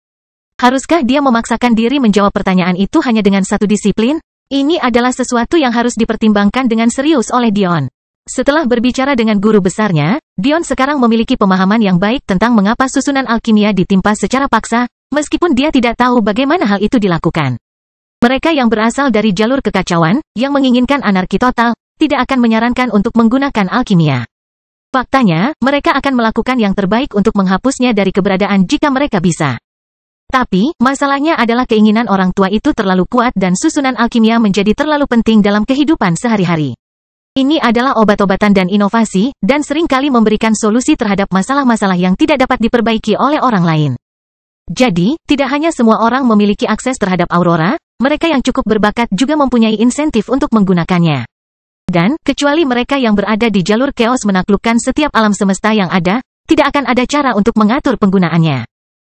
Haruskah dia memaksakan diri menjawab pertanyaan itu hanya dengan satu disiplin? Ini adalah sesuatu yang harus dipertimbangkan dengan serius oleh Dion. Setelah berbicara dengan guru besarnya, Dion sekarang memiliki pemahaman yang baik tentang mengapa susunan alkimia ditimpa secara paksa, meskipun dia tidak tahu bagaimana hal itu dilakukan. Mereka yang berasal dari jalur kekacauan, yang menginginkan anarki total, tidak akan menyarankan untuk menggunakan alkimia. Faktanya, mereka akan melakukan yang terbaik untuk menghapusnya dari keberadaan jika mereka bisa. Tapi, masalahnya adalah keinginan orang tua itu terlalu kuat dan susunan alkimia menjadi terlalu penting dalam kehidupan sehari-hari. Ini adalah obat-obatan dan inovasi, dan seringkali memberikan solusi terhadap masalah-masalah yang tidak dapat diperbaiki oleh orang lain. Jadi, tidak hanya semua orang memiliki akses terhadap Aurora, mereka yang cukup berbakat juga mempunyai insentif untuk menggunakannya. Dan, kecuali mereka yang berada di jalur chaos menaklukkan setiap alam semesta yang ada, tidak akan ada cara untuk mengatur penggunaannya.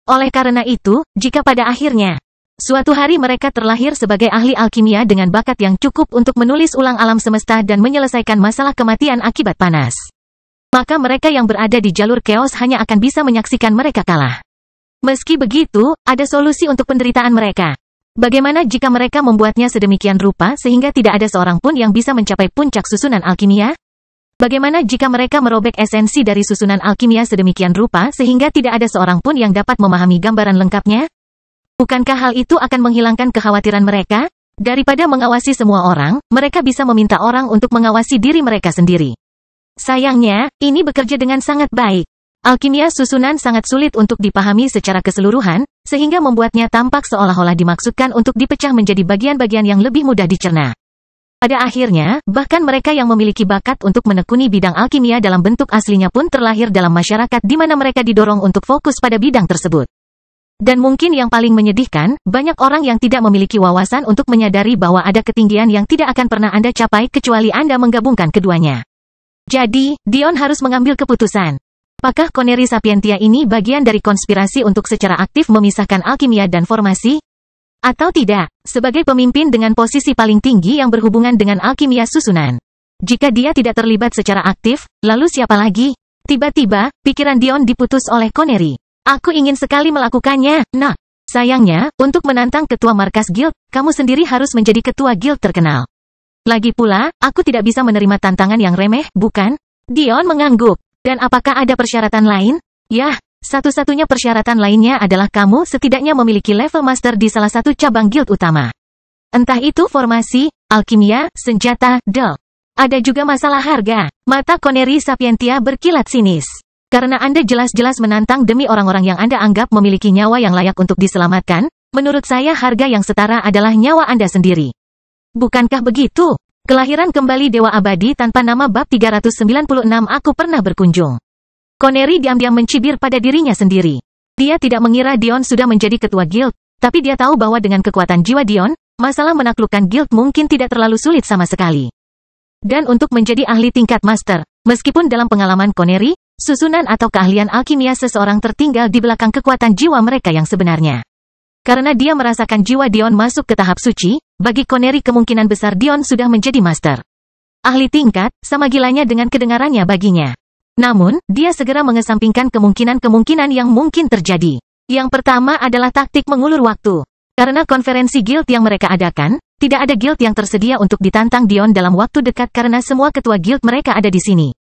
Oleh karena itu, jika pada akhirnya, suatu hari mereka terlahir sebagai ahli alkimia dengan bakat yang cukup untuk menulis ulang alam semesta dan menyelesaikan masalah kematian akibat panas, maka mereka yang berada di jalur chaos hanya akan bisa menyaksikan mereka kalah. Meski begitu, ada solusi untuk penderitaan mereka. Bagaimana jika mereka membuatnya sedemikian rupa sehingga tidak ada seorang pun yang bisa mencapai puncak susunan alkimia? Bagaimana jika mereka merobek esensi dari susunan alkimia sedemikian rupa sehingga tidak ada seorang pun yang dapat memahami gambaran lengkapnya? Bukankah hal itu akan menghilangkan kekhawatiran mereka? Daripada mengawasi semua orang, mereka bisa meminta orang untuk mengawasi diri mereka sendiri. Sayangnya, ini bekerja dengan sangat baik. Alkimia susunan sangat sulit untuk dipahami secara keseluruhan, sehingga membuatnya tampak seolah-olah dimaksudkan untuk dipecah menjadi bagian-bagian yang lebih mudah dicerna. Pada akhirnya, bahkan mereka yang memiliki bakat untuk menekuni bidang alkimia dalam bentuk aslinya pun terlahir dalam masyarakat di mana mereka didorong untuk fokus pada bidang tersebut. Dan mungkin yang paling menyedihkan, banyak orang yang tidak memiliki wawasan untuk menyadari bahwa ada ketinggian yang tidak akan pernah Anda capai kecuali Anda menggabungkan keduanya. Jadi, Dion harus mengambil keputusan. Apakah Connery Sapientia ini bagian dari konspirasi untuk secara aktif memisahkan alkimia dan formasi? Atau tidak, sebagai pemimpin dengan posisi paling tinggi yang berhubungan dengan alkimia susunan. Jika dia tidak terlibat secara aktif, lalu siapa lagi? Tiba-tiba, pikiran Dion diputus oleh Connery. Aku ingin sekali melakukannya, nak. Sayangnya, untuk menantang ketua markas guild, kamu sendiri harus menjadi ketua guild terkenal. Lagi pula, aku tidak bisa menerima tantangan yang remeh, bukan? Dion mengangguk. Dan apakah ada persyaratan lain? Yah, satu-satunya persyaratan lainnya adalah kamu setidaknya memiliki level master di salah satu cabang guild utama. Entah itu formasi, alkimia, senjata, duel. Ada juga masalah harga. Mata Connery Sapientia berkilat sinis. Karena Anda jelas-jelas menantang demi orang-orang yang Anda anggap memiliki nyawa yang layak untuk diselamatkan, menurut saya harga yang setara adalah nyawa Anda sendiri. Bukankah begitu? Kelahiran kembali Dewa Abadi tanpa nama bab 396 aku pernah berkunjung. Connery diam-diam mencibir pada dirinya sendiri. Dia tidak mengira Dion sudah menjadi ketua guild, tapi dia tahu bahwa dengan kekuatan jiwa Dion, masalah menaklukkan guild mungkin tidak terlalu sulit sama sekali. Dan untuk menjadi ahli tingkat master, meskipun dalam pengalaman Connery, susunan atau keahlian alkimia seseorang tertinggal di belakang kekuatan jiwa mereka yang sebenarnya. Karena dia merasakan jiwa Dion masuk ke tahap suci, bagi Connery kemungkinan besar Dion sudah menjadi master. Ahli tingkat, sama gilanya dengan kedengarannya baginya. Namun, dia segera mengesampingkan kemungkinan-kemungkinan yang mungkin terjadi. Yang pertama adalah taktik mengulur waktu. Karena konferensi guild yang mereka adakan, tidak ada guild yang tersedia untuk ditantang Dion dalam waktu dekat karena semua ketua guild mereka ada di sini.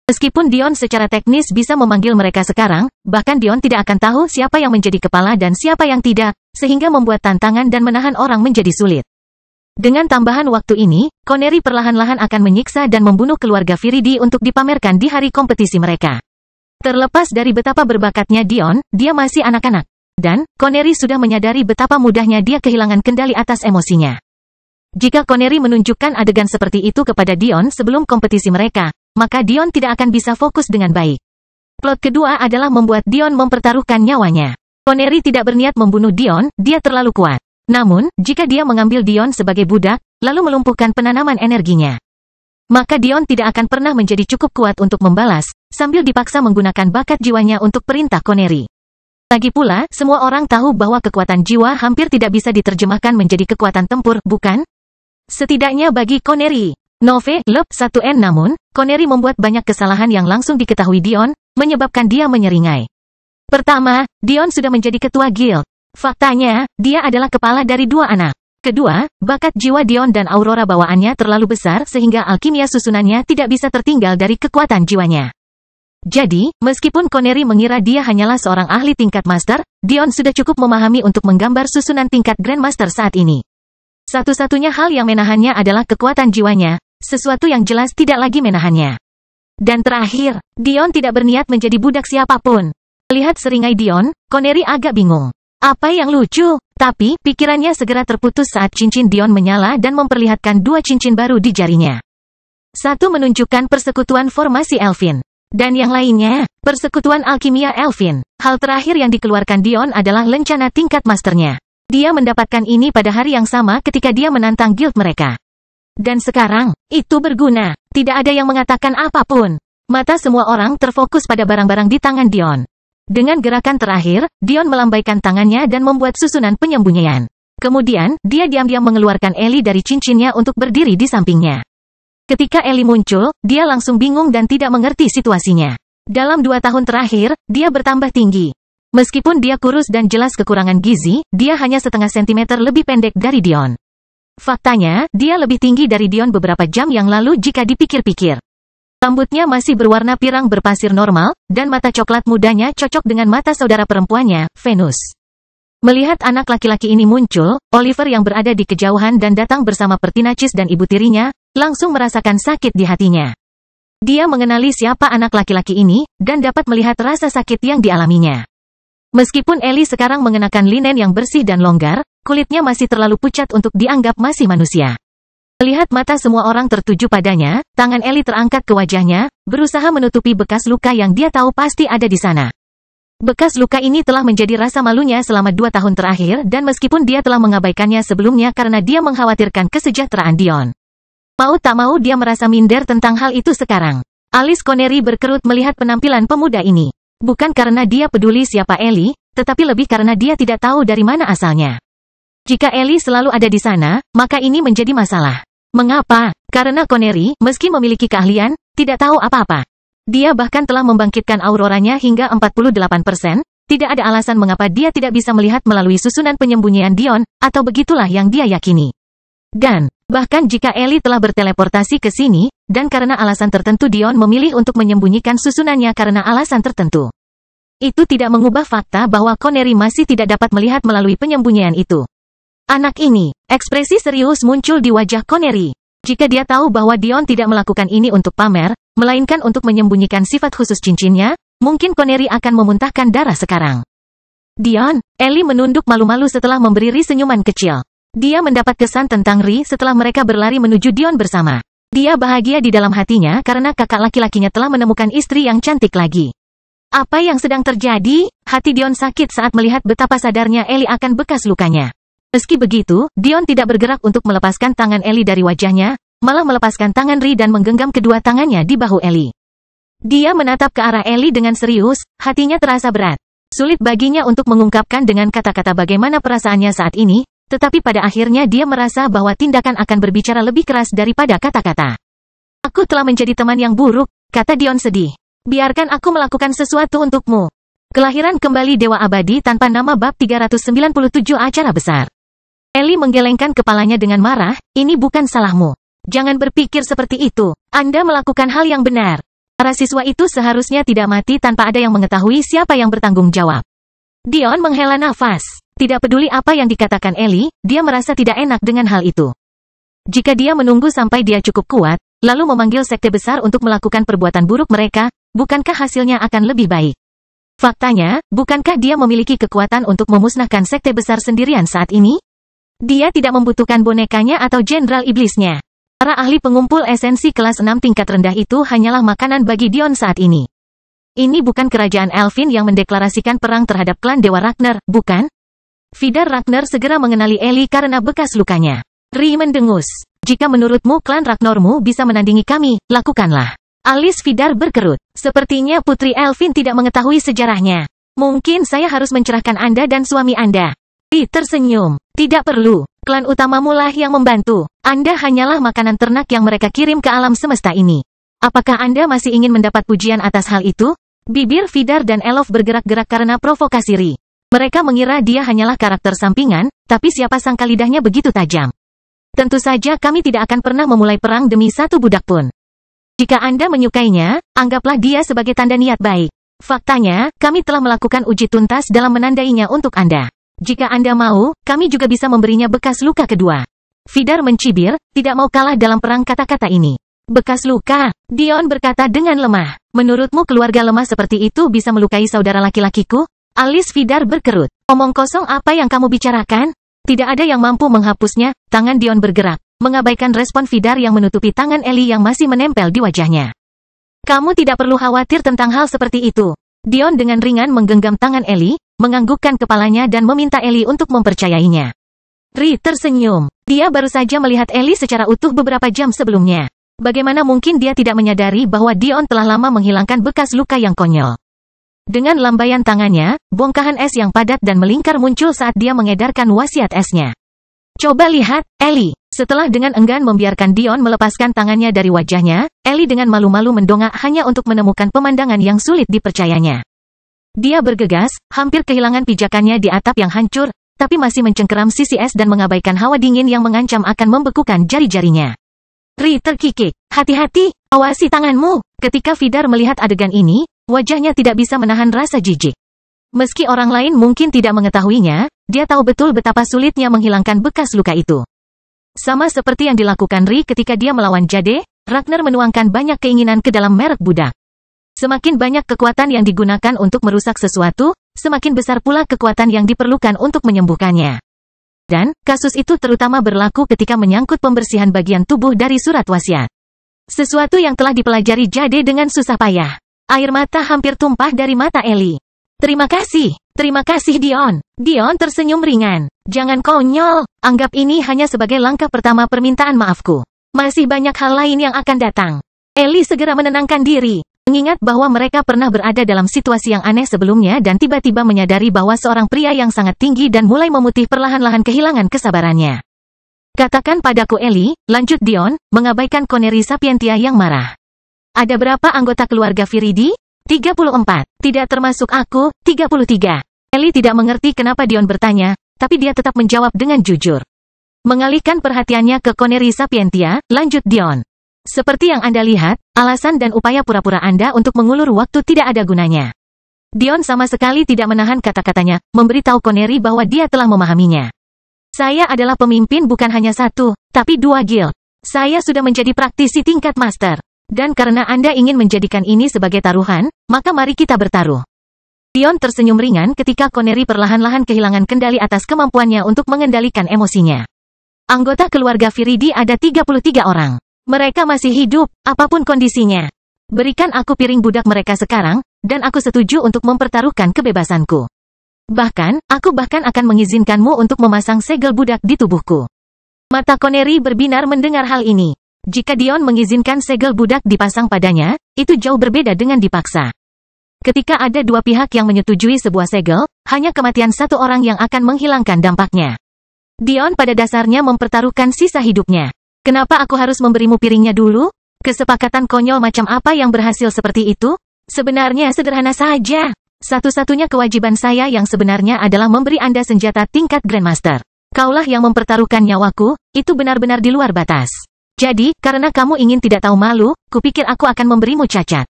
Meskipun Dion secara teknis bisa memanggil mereka sekarang, bahkan Dion tidak akan tahu siapa yang menjadi kepala dan siapa yang tidak, sehingga membuat tantangan dan menahan orang menjadi sulit. Dengan tambahan waktu ini, Connery perlahan-lahan akan menyiksa dan membunuh keluarga Viridi untuk dipamerkan di hari kompetisi mereka. Terlepas dari betapa berbakatnya Dion, dia masih anak-anak. Dan, Connery sudah menyadari betapa mudahnya dia kehilangan kendali atas emosinya. Jika Connery menunjukkan adegan seperti itu kepada Dion sebelum kompetisi mereka, maka Dion tidak akan bisa fokus dengan baik. Plot kedua adalah membuat Dion mempertaruhkan nyawanya. Connery tidak berniat membunuh Dion, dia terlalu kuat. Namun, jika dia mengambil Dion sebagai budak, lalu melumpuhkan penanaman energinya, maka Dion tidak akan pernah menjadi cukup kuat untuk membalas, sambil dipaksa menggunakan bakat jiwanya untuk perintah Connery. Lagi pula, semua orang tahu bahwa kekuatan jiwa hampir tidak bisa diterjemahkan menjadi kekuatan tempur, bukan? Setidaknya bagi Connery. Nove, Lep, 1N namun, Connery membuat banyak kesalahan yang langsung diketahui Dion, menyebabkan dia menyeringai. Pertama, Dion sudah menjadi ketua guild. Faktanya, dia adalah kepala dari 2 anak. Kedua, bakat jiwa Dion dan aurora bawaannya terlalu besar sehingga alkimia susunannya tidak bisa tertinggal dari kekuatan jiwanya. Jadi, meskipun Connery mengira dia hanyalah seorang ahli tingkat master, Dion sudah cukup memahami untuk menggambar susunan tingkat Grandmaster saat ini. Satu-satunya hal yang menahannya adalah kekuatan jiwanya, sesuatu yang jelas tidak lagi menahannya. Dan terakhir, Dion tidak berniat menjadi budak siapapun. Melihat seringai Dion, Connery agak bingung. Apa yang lucu? Tapi, pikirannya segera terputus saat cincin Dion menyala dan memperlihatkan 2 cincin baru di jarinya. Satu menunjukkan persekutuan formasi Elfin. Dan yang lainnya, persekutuan alkimia Elfin. Hal terakhir yang dikeluarkan Dion adalah lencana tingkat masternya. Dia mendapatkan ini pada hari yang sama ketika dia menantang guild mereka. Dan sekarang, itu berguna. Tidak ada yang mengatakan apapun. Mata semua orang terfokus pada barang-barang di tangan Dion. Dengan gerakan terakhir, Dion melambaikan tangannya dan membuat susunan penyembunyian. Kemudian, dia diam-diam mengeluarkan Ellie dari cincinnya untuk berdiri di sampingnya. Ketika Ellie muncul, dia langsung bingung dan tidak mengerti situasinya. Dalam 2 tahun terakhir, dia bertambah tinggi. Meskipun dia kurus dan jelas kekurangan gizi, dia hanya setengah sentimeter lebih pendek dari Dion. Faktanya, dia lebih tinggi dari Dion beberapa jam yang lalu jika dipikir-pikir. Rambutnya masih berwarna pirang berpasir normal, dan mata coklat mudanya cocok dengan mata saudara perempuannya, Venus. Melihat anak laki-laki ini muncul, Oliver yang berada di kejauhan dan datang bersama Pertinacis dan ibu tirinya, langsung merasakan sakit di hatinya. Dia mengenali siapa anak laki-laki ini, dan dapat melihat rasa sakit yang dialaminya. Meskipun Ellie sekarang mengenakan linen yang bersih dan longgar, kulitnya masih terlalu pucat untuk dianggap masih manusia. Melihat mata semua orang tertuju padanya, tangan Ellie terangkat ke wajahnya, berusaha menutupi bekas luka yang dia tahu pasti ada di sana. Bekas luka ini telah menjadi rasa malunya selama 2 tahun terakhir dan meskipun dia telah mengabaikannya sebelumnya karena dia mengkhawatirkan kesejahteraan Dion. Mau tak mau dia merasa minder tentang hal itu sekarang. Alis Connery berkerut melihat penampilan pemuda ini. Bukan karena dia peduli siapa Ellie, tetapi lebih karena dia tidak tahu dari mana asalnya. Jika Ellie selalu ada di sana, maka ini menjadi masalah. Mengapa? Karena Connery, meski memiliki keahlian, tidak tahu apa-apa. Dia bahkan telah membangkitkan auroranya hingga 48%, Tidak ada alasan mengapa dia tidak bisa melihat melalui susunan penyembunyian Dion, atau begitulah yang dia yakini. Dan, bahkan jika Ellie telah berteleportasi ke sini, dan karena alasan tertentu Dion memilih untuk menyembunyikan susunannya karena alasan tertentu. Itu tidak mengubah fakta bahwa Connery masih tidak dapat melihat melalui penyembunyian itu. Anak ini, ekspresi serius muncul di wajah Connery. Jika dia tahu bahwa Dion tidak melakukan ini untuk pamer, melainkan untuk menyembunyikan sifat khusus cincinnya, mungkin Connery akan memuntahkan darah sekarang. Dion, Ellie menunduk malu-malu setelah memberi Ri senyuman kecil. Dia mendapat kesan tentang Ri setelah mereka berlari menuju Dion bersama. Dia bahagia di dalam hatinya karena kakak laki-lakinya telah menemukan istri yang cantik lagi. Apa yang sedang terjadi? Hati Dion sakit saat melihat betapa sadarnya Ellie akan bekas lukanya. Meski begitu, Dion tidak bergerak untuk melepaskan tangan Ellie dari wajahnya, malah melepaskan tangan Ri dan menggenggam kedua tangannya di bahu Ellie. Dia menatap ke arah Ellie dengan serius, hatinya terasa berat. Sulit baginya untuk mengungkapkan dengan kata-kata bagaimana perasaannya saat ini, tetapi pada akhirnya dia merasa bahwa tindakan akan berbicara lebih keras daripada kata-kata. Aku telah menjadi teman yang buruk, kata Dion sedih. Biarkan aku melakukan sesuatu untukmu. Kelahiran kembali Dewa Abadi tanpa nama bab 397 acara besar. Ellie menggelengkan kepalanya dengan marah, ini bukan salahmu. Jangan berpikir seperti itu, Anda melakukan hal yang benar. Para siswa itu seharusnya tidak mati tanpa ada yang mengetahui siapa yang bertanggung jawab. Dion menghela nafas. Tidak peduli apa yang dikatakan Ellie, dia merasa tidak enak dengan hal itu. Jika dia menunggu sampai dia cukup kuat, lalu memanggil sekte besar untuk melakukan perbuatan buruk mereka, bukankah hasilnya akan lebih baik? Faktanya, bukankah dia memiliki kekuatan untuk memusnahkan sekte besar sendirian saat ini? Dia tidak membutuhkan bonekanya atau jenderal iblisnya. Para ahli pengumpul esensi kelas 6 tingkat rendah itu hanyalah makanan bagi Dion saat ini. Ini bukan kerajaan Elfin yang mendeklarasikan perang terhadap klan Dewa Ragnar, bukan? Vidar Ragnar segera mengenali Ellie karena bekas lukanya. Ri mendengus. Jika menurutmu klan Ragnarmu bisa menandingi kami, lakukanlah. Alis Vidar berkerut. Sepertinya Putri Elfin tidak mengetahui sejarahnya. Mungkin saya harus mencerahkan Anda dan suami Anda. Ri tersenyum. Tidak perlu. Klan utamamu lah yang membantu. Anda hanyalah makanan ternak yang mereka kirim ke alam semesta ini. Apakah Anda masih ingin mendapat pujian atas hal itu? Bibir Vidar dan Elof bergerak-gerak karena provokasi Ri. Mereka mengira dia hanyalah karakter sampingan, tapi siapa sangka lidahnya begitu tajam. Tentu saja kami tidak akan pernah memulai perang demi satu budak pun. Jika Anda menyukainya, anggaplah dia sebagai tanda niat baik. Faktanya, kami telah melakukan uji tuntas dalam menandainya untuk Anda. Jika Anda mau, kami juga bisa memberinya bekas luka kedua. Vidar mencibir, tidak mau kalah dalam perang kata-kata ini. Bekas luka, Dion berkata dengan lemah. Menurutmu keluarga lemah seperti itu bisa melukai saudara laki-lakiku? Alis Vidar berkerut. Omong kosong apa yang kamu bicarakan? Tidak ada yang mampu menghapusnya, tangan Dion bergerak, mengabaikan respon Vidar yang menutupi tangan Ellie yang masih menempel di wajahnya. Kamu tidak perlu khawatir tentang hal seperti itu. Dion dengan ringan menggenggam tangan Ellie, menganggukkan kepalanya dan meminta Ellie untuk mempercayainya. Ri tersenyum. Dia baru saja melihat Ellie secara utuh beberapa jam sebelumnya. Bagaimana mungkin dia tidak menyadari bahwa Dion telah lama menghilangkan bekas luka yang konyol. Dengan lambaian tangannya, bongkahan es yang padat dan melingkar muncul saat dia mengedarkan wasiat esnya. Coba lihat, Ellie. Setelah dengan enggan membiarkan Dion melepaskan tangannya dari wajahnya, Ellie dengan malu-malu mendongak hanya untuk menemukan pemandangan yang sulit dipercayanya. Dia bergegas, hampir kehilangan pijakannya di atap yang hancur, tapi masih mencengkeram sisi es dan mengabaikan hawa dingin yang mengancam akan membekukan jari-jarinya. Ri terkikik. Hati-hati, awasi tanganmu. Ketika Vidar melihat adegan ini, wajahnya tidak bisa menahan rasa jijik. Meski orang lain mungkin tidak mengetahuinya, dia tahu betul betapa sulitnya menghilangkan bekas luka itu. Sama seperti yang dilakukan Ri ketika dia melawan Jade, Ragnar menuangkan banyak keinginan ke dalam merek budak. Semakin banyak kekuatan yang digunakan untuk merusak sesuatu, semakin besar pula kekuatan yang diperlukan untuk menyembuhkannya. Dan, kasus itu terutama berlaku ketika menyangkut pembersihan bagian tubuh dari surat wasiat. Sesuatu yang telah dipelajari Jade dengan susah payah. Air mata hampir tumpah dari mata Ellie. Terima kasih Dion. Dion tersenyum ringan. Jangan konyol, anggap ini hanya sebagai langkah pertama permintaan maafku. Masih banyak hal lain yang akan datang. Ellie segera menenangkan diri. Mengingat bahwa mereka pernah berada dalam situasi yang aneh sebelumnya dan tiba-tiba menyadari bahwa seorang pria yang sangat tinggi dan mulai memutih perlahan-lahan kehilangan kesabarannya. Katakan padaku Ellie, lanjut Dion, mengabaikan Connery Sapientia yang marah. Ada berapa anggota keluarga Viridi? 34. Tidak termasuk aku, 33. Ellie tidak mengerti kenapa Dion bertanya, tapi dia tetap menjawab dengan jujur. Mengalihkan perhatiannya ke Connery Sapientia, lanjut Dion. Seperti yang Anda lihat, alasan dan upaya pura-pura Anda untuk mengulur waktu tidak ada gunanya. Dion sama sekali tidak menahan kata-katanya, memberitahu Connery bahwa dia telah memahaminya. Saya adalah pemimpin bukan hanya satu, tapi 2 guild. Saya sudah menjadi praktisi tingkat master. Dan karena Anda ingin menjadikan ini sebagai taruhan, maka mari kita bertaruh. Dion tersenyum ringan ketika Connery perlahan-lahan kehilangan kendali atas kemampuannya untuk mengendalikan emosinya. Anggota keluarga Viridi ada 33 orang. Mereka masih hidup, apapun kondisinya. Berikan aku piring budak mereka sekarang, dan aku setuju untuk mempertaruhkan kebebasanku. Bahkan, aku akan mengizinkanmu untuk memasang segel budak di tubuhku. Mata Connery berbinar mendengar hal ini. Jika Dion mengizinkan segel budak dipasang padanya, itu jauh berbeda dengan dipaksa. Ketika ada 2 pihak yang menyetujui sebuah segel, hanya kematian satu orang yang akan menghilangkan dampaknya. Dion pada dasarnya mempertaruhkan sisa hidupnya. Kenapa aku harus memberimu piringnya dulu? Kesepakatan konyol macam apa yang berhasil seperti itu? Sebenarnya sederhana saja. Satu-satunya kewajiban saya yang sebenarnya adalah memberi Anda senjata tingkat Grandmaster. Kaulah yang mempertaruhkan nyawaku, itu benar-benar di luar batas. Jadi, karena kamu ingin tidak tahu malu, kupikir aku akan memberimu cacat.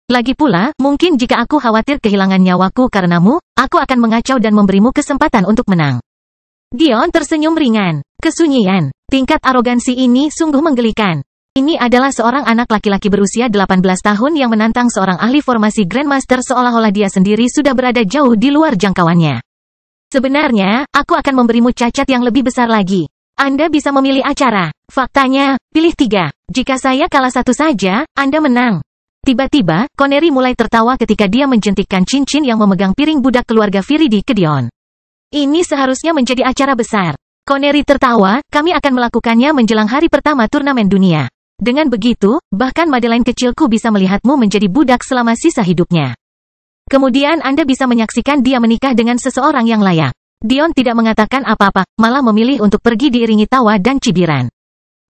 Lagi pula, mungkin jika aku khawatir kehilangan nyawaku karenamu, aku akan mengacau dan memberimu kesempatan untuk menang. Dion tersenyum ringan. Kesunyian. Tingkat arogansi ini sungguh menggelikan. Ini adalah seorang anak laki-laki berusia 18 tahun yang menantang seorang ahli formasi Grandmaster seolah-olah dia sendiri sudah berada jauh di luar jangkauannya. Sebenarnya, aku akan memberimu cacat yang lebih besar lagi. Anda bisa memilih acara. Faktanya, pilih 3. Jika saya kalah satu saja, Anda menang. Tiba-tiba, Connery mulai tertawa ketika dia menjentikkan cincin yang memegang piring budak keluarga Viridi ke Dion. Ini seharusnya menjadi acara besar. Connery tertawa, kami akan melakukannya menjelang hari pertama turnamen dunia. Dengan begitu, bahkan Madeline kecilku bisa melihatmu menjadi budak selama sisa hidupnya. Kemudian Anda bisa menyaksikan dia menikah dengan seseorang yang layak. Dion tidak mengatakan apa-apa, malah memilih untuk pergi diiringi tawa dan cibiran.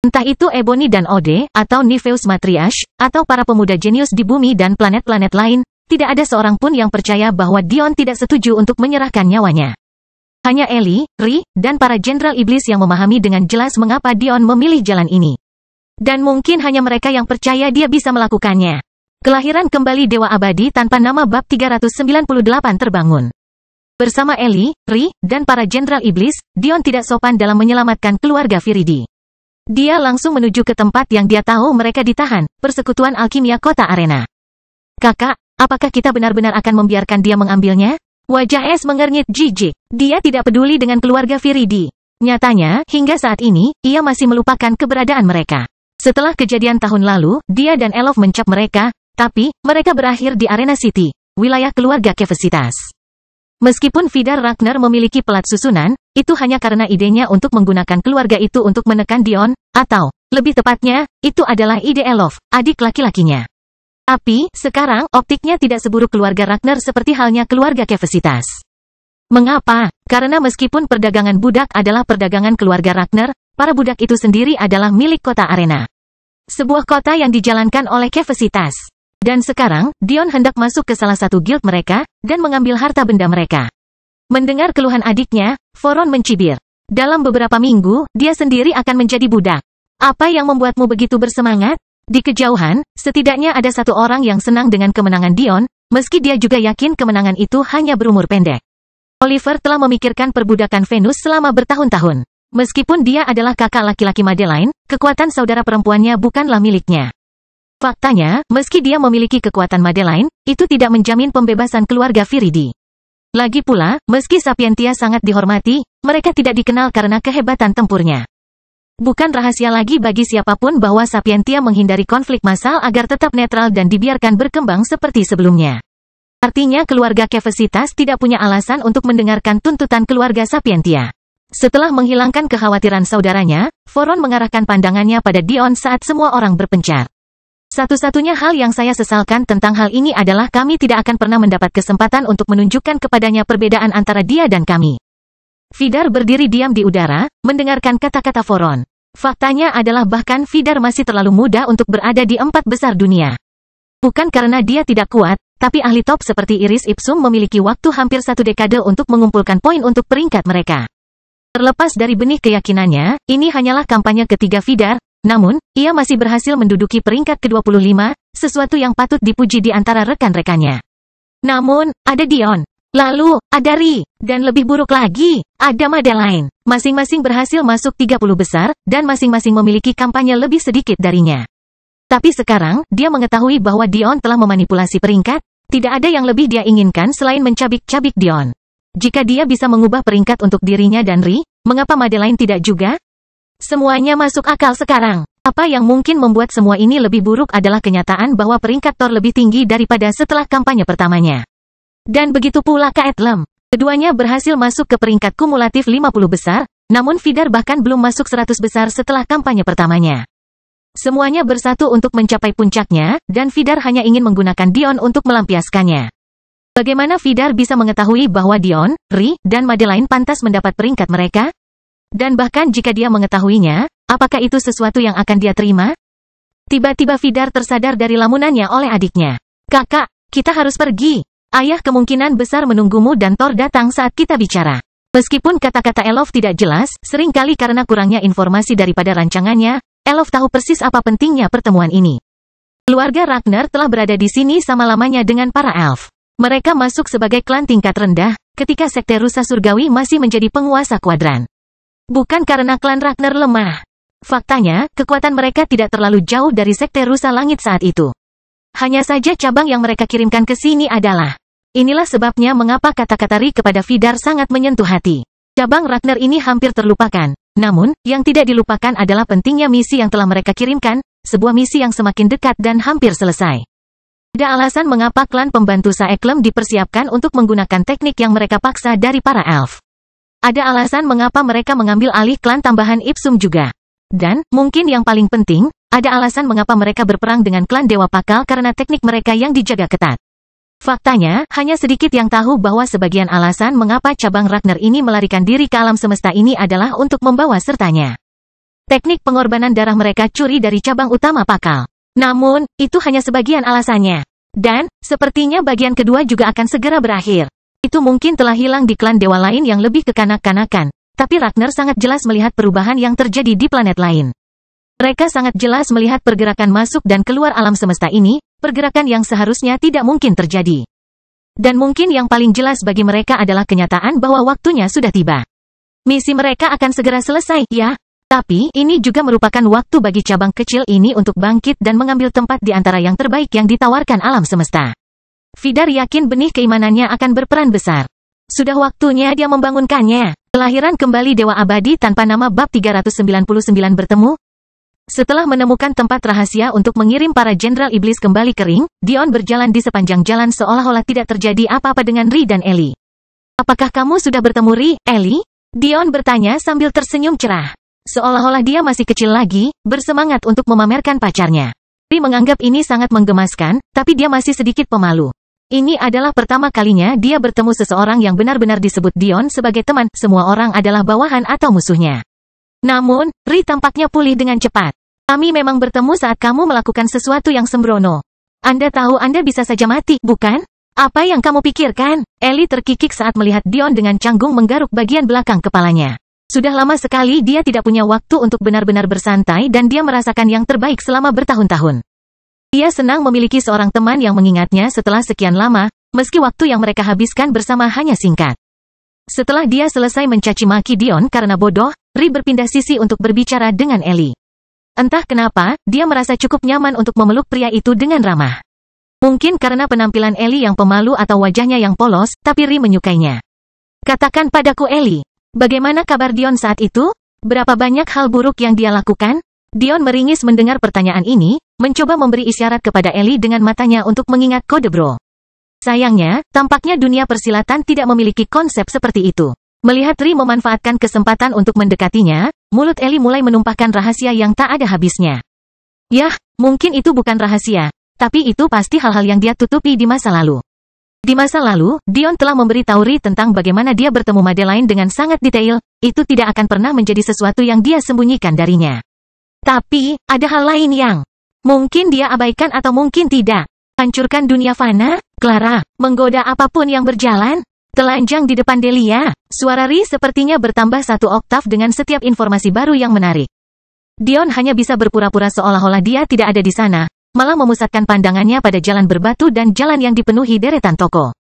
Entah itu Ebony dan Ode, atau Nifeus Matriarch, atau para pemuda jenius di bumi dan planet-planet lain, tidak ada seorang pun yang percaya bahwa Dion tidak setuju untuk menyerahkan nyawanya. Hanya Ellie, Ri, dan para jenderal iblis yang memahami dengan jelas mengapa Dion memilih jalan ini. Dan mungkin hanya mereka yang percaya dia bisa melakukannya. Kelahiran kembali Dewa Abadi tanpa nama bab 398 terbangun. Bersama Ellie, Ri, dan para jenderal iblis, Dion tidak sopan dalam menyelamatkan keluarga Viridi. Dia langsung menuju ke tempat yang dia tahu mereka ditahan, Persekutuan Alkimia Kota Arena. Kakak, apakah kita benar-benar akan membiarkan dia mengambilnya? Wajah Es mengernyit jijik. Dia tidak peduli dengan keluarga Viridi. Nyatanya, hingga saat ini, ia masih melupakan keberadaan mereka. Setelah kejadian tahun lalu, dia dan Elof mencap mereka, tapi, mereka berakhir di Arena City, wilayah keluarga Kefesitas. Meskipun Vidar Ragnar memiliki pelat susunan, itu hanya karena idenya untuk menggunakan keluarga itu untuk menekan Dion, atau, lebih tepatnya, itu adalah ide Elof, adik laki-lakinya. Tapi, sekarang, optiknya tidak seburuk keluarga Ragnar seperti halnya keluarga Kefesitas. Mengapa? Karena meskipun perdagangan budak adalah perdagangan keluarga Ragnar, para budak itu sendiri adalah milik kota Arena. Sebuah kota yang dijalankan oleh Kefesitas. Dan sekarang, Dion hendak masuk ke salah satu guild mereka, dan mengambil harta benda mereka. Mendengar keluhan adiknya, Voron mencibir. Dalam beberapa minggu, dia sendiri akan menjadi budak. Apa yang membuatmu begitu bersemangat? Di kejauhan, setidaknya ada satu orang yang senang dengan kemenangan Dion, meski dia juga yakin kemenangan itu hanya berumur pendek. Oliver telah memikirkan perbudakan Venus selama bertahun-tahun. Meskipun dia adalah kakak laki-laki Madeline, kekuatan saudara perempuannya bukanlah miliknya. Faktanya, meski dia memiliki kekuatan Madeline, itu tidak menjamin pembebasan keluarga Viridi. Lagi pula, meski Sapientia sangat dihormati, mereka tidak dikenal karena kehebatan tempurnya. Bukan rahasia lagi bagi siapapun bahwa Sapientia menghindari konflik massal agar tetap netral dan dibiarkan berkembang seperti sebelumnya. Artinya keluarga Kefesitas tidak punya alasan untuk mendengarkan tuntutan keluarga Sapientia. Setelah menghilangkan kekhawatiran saudaranya, Voron mengarahkan pandangannya pada Dion saat semua orang berpencar. Satu-satunya hal yang saya sesalkan tentang hal ini adalah kami tidak akan pernah mendapat kesempatan untuk menunjukkan kepadanya perbedaan antara dia dan kami. Vidar berdiri diam di udara, mendengarkan kata-kata Voron. Faktanya adalah bahkan Vidar masih terlalu muda untuk berada di 4 besar dunia. Bukan karena dia tidak kuat, tapi ahli top seperti Iris Ipsum memiliki waktu hampir 1 dekade untuk mengumpulkan poin untuk peringkat mereka. Terlepas dari benih keyakinannya, ini hanyalah kampanye ketiga Vidar, namun, ia masih berhasil menduduki peringkat ke-25, sesuatu yang patut dipuji di antara rekan-rekannya. Namun, ada Dion. Lalu, ada Ri, dan lebih buruk lagi, ada Madeline. Masing-masing berhasil masuk 30 besar, dan masing-masing memiliki kampanye lebih sedikit darinya. Tapi sekarang, dia mengetahui bahwa Dion telah memanipulasi peringkat, tidak ada yang lebih dia inginkan selain mencabik-cabik Dion. Jika dia bisa mengubah peringkat untuk dirinya dan Ri, mengapa Madeline tidak juga? Semuanya masuk akal sekarang. Apa yang mungkin membuat semua ini lebih buruk adalah kenyataan bahwa peringkat Thor lebih tinggi daripada setelah kampanye pertamanya. Dan begitu pula Caitlyn. Keduanya berhasil masuk ke peringkat kumulatif 50 besar, namun Vidar bahkan belum masuk 100 besar setelah kampanye pertamanya. Semuanya bersatu untuk mencapai puncaknya, dan Vidar hanya ingin menggunakan Dion untuk melampiaskannya. Bagaimana Vidar bisa mengetahui bahwa Dion, Ri, dan Madeline pantas mendapat peringkat mereka? Dan bahkan jika dia mengetahuinya, apakah itu sesuatu yang akan dia terima? Tiba-tiba Vidar tersadar dari lamunannya oleh adiknya. Kakak, kita harus pergi. Ayah kemungkinan besar menunggumu dan Thor datang saat kita bicara. Meskipun kata-kata Elof tidak jelas, seringkali karena kurangnya informasi daripada rancangannya, Elof tahu persis apa pentingnya pertemuan ini. Keluarga Ragnar telah berada di sini sama lamanya dengan para elf. Mereka masuk sebagai klan tingkat rendah, ketika Sekte Rusa Surgawi masih menjadi penguasa kuadran. Bukan karena klan Ragnar lemah. Faktanya, kekuatan mereka tidak terlalu jauh dari Sekte Rusa Langit saat itu. Hanya saja cabang yang mereka kirimkan ke sini adalah. Inilah sebabnya mengapa kata-kata Ri kepada Vidar sangat menyentuh hati. Cabang Ragnar ini hampir terlupakan. Namun, yang tidak dilupakan adalah pentingnya misi yang telah mereka kirimkan, sebuah misi yang semakin dekat dan hampir selesai. Ada alasan mengapa klan pembantu Saeklem dipersiapkan untuk menggunakan teknik yang mereka paksa dari para elf. Ada alasan mengapa mereka mengambil alih klan tambahan Ipsum juga. Dan, mungkin yang paling penting, ada alasan mengapa mereka berperang dengan klan Dewa Pakal karena teknik mereka yang dijaga ketat. Faktanya, hanya sedikit yang tahu bahwa sebagian alasan mengapa cabang Ragnar ini melarikan diri ke alam semesta ini adalah untuk membawa sertanya teknik pengorbanan darah mereka curi dari cabang utama Pakal. Namun, itu hanya sebagian alasannya. Dan, sepertinya bagian kedua juga akan segera berakhir. Itu mungkin telah hilang di klan dewa lain yang lebih kekanak-kanakan, tapi Ragnar sangat jelas melihat perubahan yang terjadi di planet lain. Mereka sangat jelas melihat pergerakan masuk dan keluar alam semesta ini, pergerakan yang seharusnya tidak mungkin terjadi. Dan mungkin yang paling jelas bagi mereka adalah kenyataan bahwa waktunya sudah tiba. Misi mereka akan segera selesai, ya. Tapi, ini juga merupakan waktu bagi cabang kecil ini untuk bangkit dan mengambil tempat di antara yang terbaik yang ditawarkan alam semesta. Vidar yakin benih keimanannya akan berperan besar. Sudah waktunya dia membangunkannya. Kelahiran kembali Dewa Abadi tanpa nama bab 399 bertemu. Setelah menemukan tempat rahasia untuk mengirim para jenderal iblis kembali ke ring, Dion berjalan di sepanjang jalan seolah-olah tidak terjadi apa-apa dengan Ri dan Ellie. Apakah kamu sudah bertemu Ri, Ellie? Dion bertanya sambil tersenyum cerah. Seolah-olah dia masih kecil lagi, bersemangat untuk memamerkan pacarnya. Ri menganggap ini sangat menggemaskan, tapi dia masih sedikit pemalu. Ini adalah pertama kalinya dia bertemu seseorang yang benar-benar disebut Dion sebagai teman, semua orang adalah bawahan atau musuhnya. Namun, Ri tampaknya pulih dengan cepat. Kami memang bertemu saat kamu melakukan sesuatu yang sembrono. Anda tahu Anda bisa saja mati, bukan? Apa yang kamu pikirkan? Ellie terkikik saat melihat Dion dengan canggung menggaruk bagian belakang kepalanya. Sudah lama sekali dia tidak punya waktu untuk benar-benar bersantai dan dia merasakan yang terbaik selama bertahun-tahun. Dia senang memiliki seorang teman yang mengingatnya setelah sekian lama, meski waktu yang mereka habiskan bersama hanya singkat. Setelah dia selesai mencaci maki Dion karena bodoh, Ri berpindah sisi untuk berbicara dengan Ellie. Entah kenapa, dia merasa cukup nyaman untuk memeluk pria itu dengan ramah. Mungkin karena penampilan Ellie yang pemalu atau wajahnya yang polos, tapi Ri menyukainya. Katakan padaku Ellie, bagaimana kabar Dion saat itu? Berapa banyak hal buruk yang dia lakukan? Dion meringis mendengar pertanyaan ini, mencoba memberi isyarat kepada Ellie dengan matanya untuk mengingat kode bro. Sayangnya, tampaknya dunia persilatan tidak memiliki konsep seperti itu. Melihat Ri memanfaatkan kesempatan untuk mendekatinya, mulut Ellie mulai menumpahkan rahasia yang tak ada habisnya. Yah, mungkin itu bukan rahasia, tapi itu pasti hal-hal yang dia tutupi di masa lalu. Di masa lalu, Dion telah memberitahu Ri tentang bagaimana dia bertemu Madeline dengan sangat detail, itu tidak akan pernah menjadi sesuatu yang dia sembunyikan darinya. Tapi, ada hal lain yang mungkin dia abaikan atau mungkin tidak. Hancurkan dunia fana? Clara, menggoda apapun yang berjalan. Telanjang di depan Delia. Suara Ri sepertinya bertambah 1 oktav dengan setiap informasi baru yang menarik. Dion hanya bisa berpura-pura seolah-olah dia tidak ada di sana, malah memusatkan pandangannya pada jalan berbatu dan jalan yang dipenuhi deretan toko.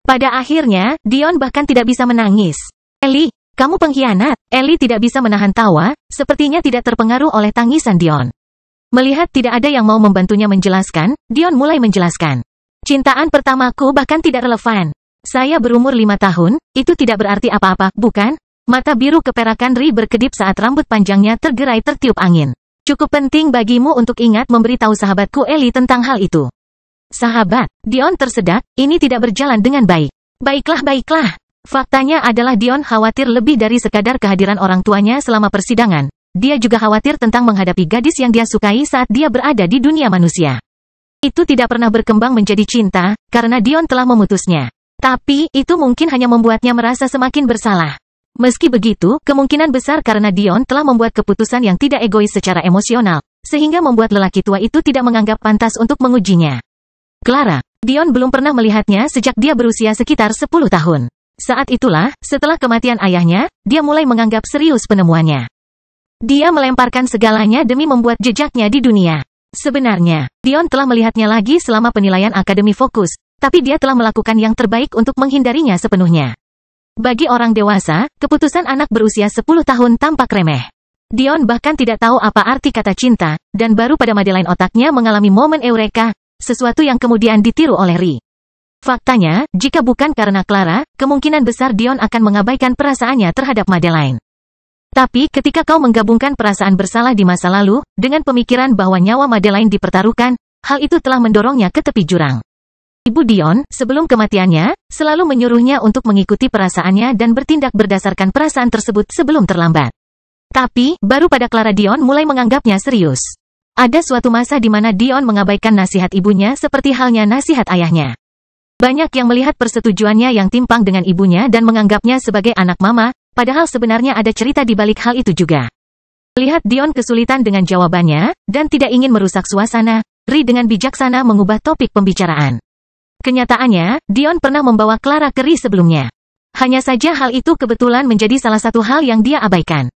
Pada akhirnya, Dion bahkan tidak bisa menangis. Ellie, kamu pengkhianat. Ellie tidak bisa menahan tawa, sepertinya tidak terpengaruh oleh tangisan Dion. Melihat tidak ada yang mau membantunya menjelaskan, Dion mulai menjelaskan. Cintaan pertamaku bahkan tidak relevan. Saya berumur 5 tahun, itu tidak berarti apa-apa, bukan? Mata biru keperakan Ri berkedip saat rambut panjangnya tergerai tertiup angin. Cukup penting bagimu untuk ingat memberitahu sahabatku Ellie tentang hal itu. Sahabat, Dion tersedak, ini tidak berjalan dengan baik. Baiklah. Faktanya adalah Dion khawatir lebih dari sekadar kehadiran orang tuanya selama persidangan. Dia juga khawatir tentang menghadapi gadis yang dia sukai saat dia berada di dunia manusia. Itu tidak pernah berkembang menjadi cinta, karena Dion telah memutusnya. Tapi, itu mungkin hanya membuatnya merasa semakin bersalah. Meski begitu, kemungkinan besar karena Dion telah membuat keputusan yang tidak egois secara emosional, sehingga membuat lelaki tua itu tidak menganggap pantas untuk mengujinya. Clara, Dion belum pernah melihatnya sejak dia berusia sekitar 10 tahun. Saat itulah, setelah kematian ayahnya, dia mulai menganggap serius penemuannya. Dia melemparkan segalanya demi membuat jejaknya di dunia. Sebenarnya, Dion telah melihatnya lagi selama penilaian akademi fokus, tapi dia telah melakukan yang terbaik untuk menghindarinya sepenuhnya. Bagi orang dewasa, keputusan anak berusia 10 tahun tampak remeh. Dion bahkan tidak tahu apa arti kata cinta, dan baru pada Madeline otaknya mengalami momen eureka, sesuatu yang kemudian ditiru oleh Ri. Faktanya, jika bukan karena Clara, kemungkinan besar Dion akan mengabaikan perasaannya terhadap Madeline. Tapi ketika kau menggabungkan perasaan bersalah di masa lalu, dengan pemikiran bahwa nyawa Madeline dipertaruhkan, hal itu telah mendorongnya ke tepi jurang. Ibu Dion, sebelum kematiannya, selalu menyuruhnya untuk mengikuti perasaannya dan bertindak berdasarkan perasaan tersebut sebelum terlambat. Tapi, baru pada Clara Dion mulai menganggapnya serius. Ada suatu masa di mana Dion mengabaikan nasihat ibunya seperti halnya nasihat ayahnya. Banyak yang melihat persetujuannya yang timpang dengan ibunya dan menganggapnya sebagai anak mama, padahal sebenarnya ada cerita di balik hal itu juga. Lihat Dion kesulitan dengan jawabannya, dan tidak ingin merusak suasana, Ri dengan bijaksana mengubah topik pembicaraan. Kenyataannya, Dion pernah membawa Clara ke Ri sebelumnya. Hanya saja hal itu kebetulan menjadi salah satu hal yang dia abaikan.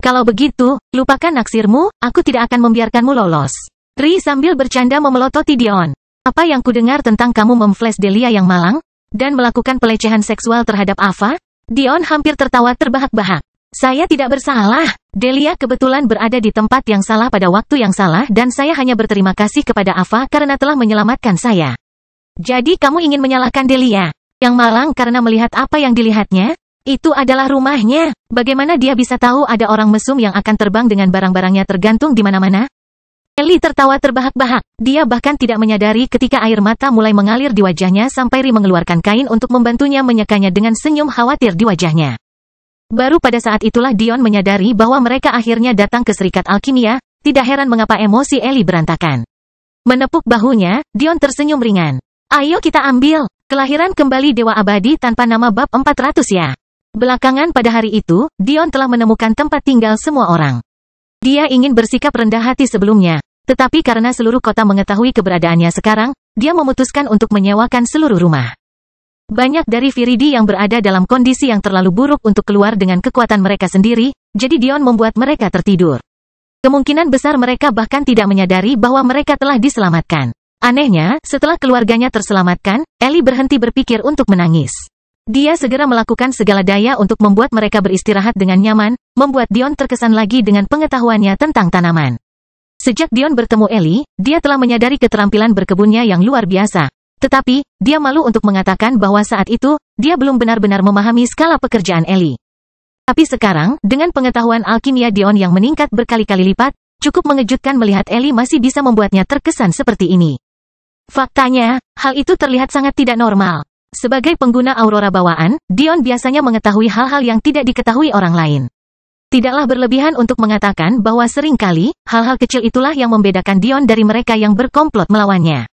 Kalau begitu, lupakan naksirmu, aku tidak akan membiarkanmu lolos. Ri sambil bercanda memelototi Dion. Apa yang kudengar tentang kamu memflash Delia yang malang, dan melakukan pelecehan seksual terhadap Ava? Dion hampir tertawa terbahak-bahak. Saya tidak bersalah. Delia kebetulan berada di tempat yang salah pada waktu yang salah dan saya hanya berterima kasih kepada Ava karena telah menyelamatkan saya. Jadi kamu ingin menyalahkan Delia yang malang karena melihat apa yang dilihatnya? Itu adalah rumahnya. Bagaimana dia bisa tahu ada orang mesum yang akan terbang dengan barang-barangnya tergantung di mana-mana? Ellie tertawa terbahak-bahak. Dia bahkan tidak menyadari ketika air mata mulai mengalir di wajahnya sampai Ri mengeluarkan kain untuk membantunya menyekanya dengan senyum khawatir di wajahnya. Baru pada saat itulah Dion menyadari bahwa mereka akhirnya datang ke Serikat Alkimia. Tidak heran mengapa emosi Ellie berantakan. Menepuk bahunya, Dion tersenyum ringan. Ayo kita ambil. Kelahiran kembali Dewa Abadi tanpa nama bab 400 ya. Belakangan pada hari itu, Dion telah menemukan tempat tinggal semua orang. Dia ingin bersikap rendah hati sebelumnya, tetapi karena seluruh kota mengetahui keberadaannya sekarang, dia memutuskan untuk menyewakan seluruh rumah. Banyak dari Viridi yang berada dalam kondisi yang terlalu buruk untuk keluar dengan kekuatan mereka sendiri, jadi Dion membuat mereka tertidur. Kemungkinan besar mereka bahkan tidak menyadari bahwa mereka telah diselamatkan. Anehnya, setelah keluarganya terselamatkan, Ellie berhenti berpikir untuk menangis. Dia segera melakukan segala daya untuk membuat mereka beristirahat dengan nyaman, membuat Dion terkesan lagi dengan pengetahuannya tentang tanaman. Sejak Dion bertemu Ellie, dia telah menyadari keterampilan berkebunnya yang luar biasa. Tetapi, dia malu untuk mengatakan bahwa saat itu, dia belum benar-benar memahami skala pekerjaan Ellie. Tapi sekarang, dengan pengetahuan alkimia Dion yang meningkat berkali-kali lipat, cukup mengejutkan melihat Ellie masih bisa membuatnya terkesan seperti ini. Faktanya, hal itu terlihat sangat tidak normal. Sebagai pengguna aurora bawaan, Dion biasanya mengetahui hal-hal yang tidak diketahui orang lain. Tidaklah berlebihan untuk mengatakan bahwa seringkali, hal-hal kecil itulah yang membedakan Dion dari mereka yang berkomplot melawannya.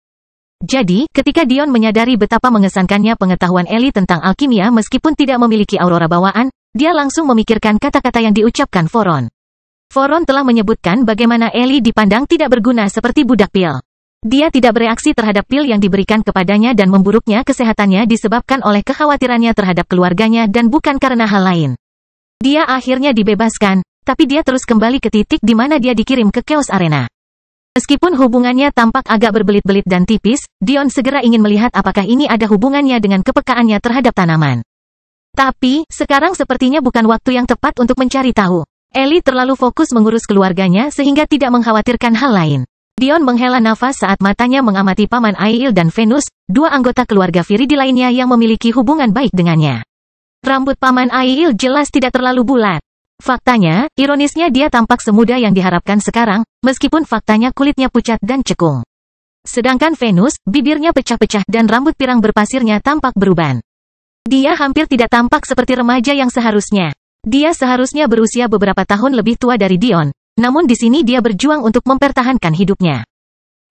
Jadi, ketika Dion menyadari betapa mengesankannya pengetahuan Ellie tentang alkimia meskipun tidak memiliki aurora bawaan, dia langsung memikirkan kata-kata yang diucapkan Voron. Voron telah menyebutkan bagaimana Ellie dipandang tidak berguna seperti budak pil. Dia tidak bereaksi terhadap pil yang diberikan kepadanya dan memburuknya kesehatannya disebabkan oleh kekhawatirannya terhadap keluarganya dan bukan karena hal lain. Dia akhirnya dibebaskan, tapi dia terus kembali ke titik di mana dia dikirim ke Chaos Arena. Meskipun hubungannya tampak agak berbelit-belit dan tipis, Dion segera ingin melihat apakah ini ada hubungannya dengan kepekaannya terhadap tanaman. Tapi, sekarang sepertinya bukan waktu yang tepat untuk mencari tahu. Ellie terlalu fokus mengurus keluarganya sehingga tidak mengkhawatirkan hal lain. Dion menghela nafas saat matanya mengamati Paman Aiil dan Venus, dua anggota keluarga Viridi lainnya yang memiliki hubungan baik dengannya. Rambut Paman Aiil jelas tidak terlalu bulat. Faktanya, ironisnya dia tampak semuda yang diharapkan sekarang, meskipun faktanya kulitnya pucat dan cekung. Sedangkan Venus, bibirnya pecah-pecah dan rambut pirang berpasirnya tampak beruban. Dia hampir tidak tampak seperti remaja yang seharusnya. Dia seharusnya berusia beberapa tahun lebih tua dari Dion, namun di sini dia berjuang untuk mempertahankan hidupnya.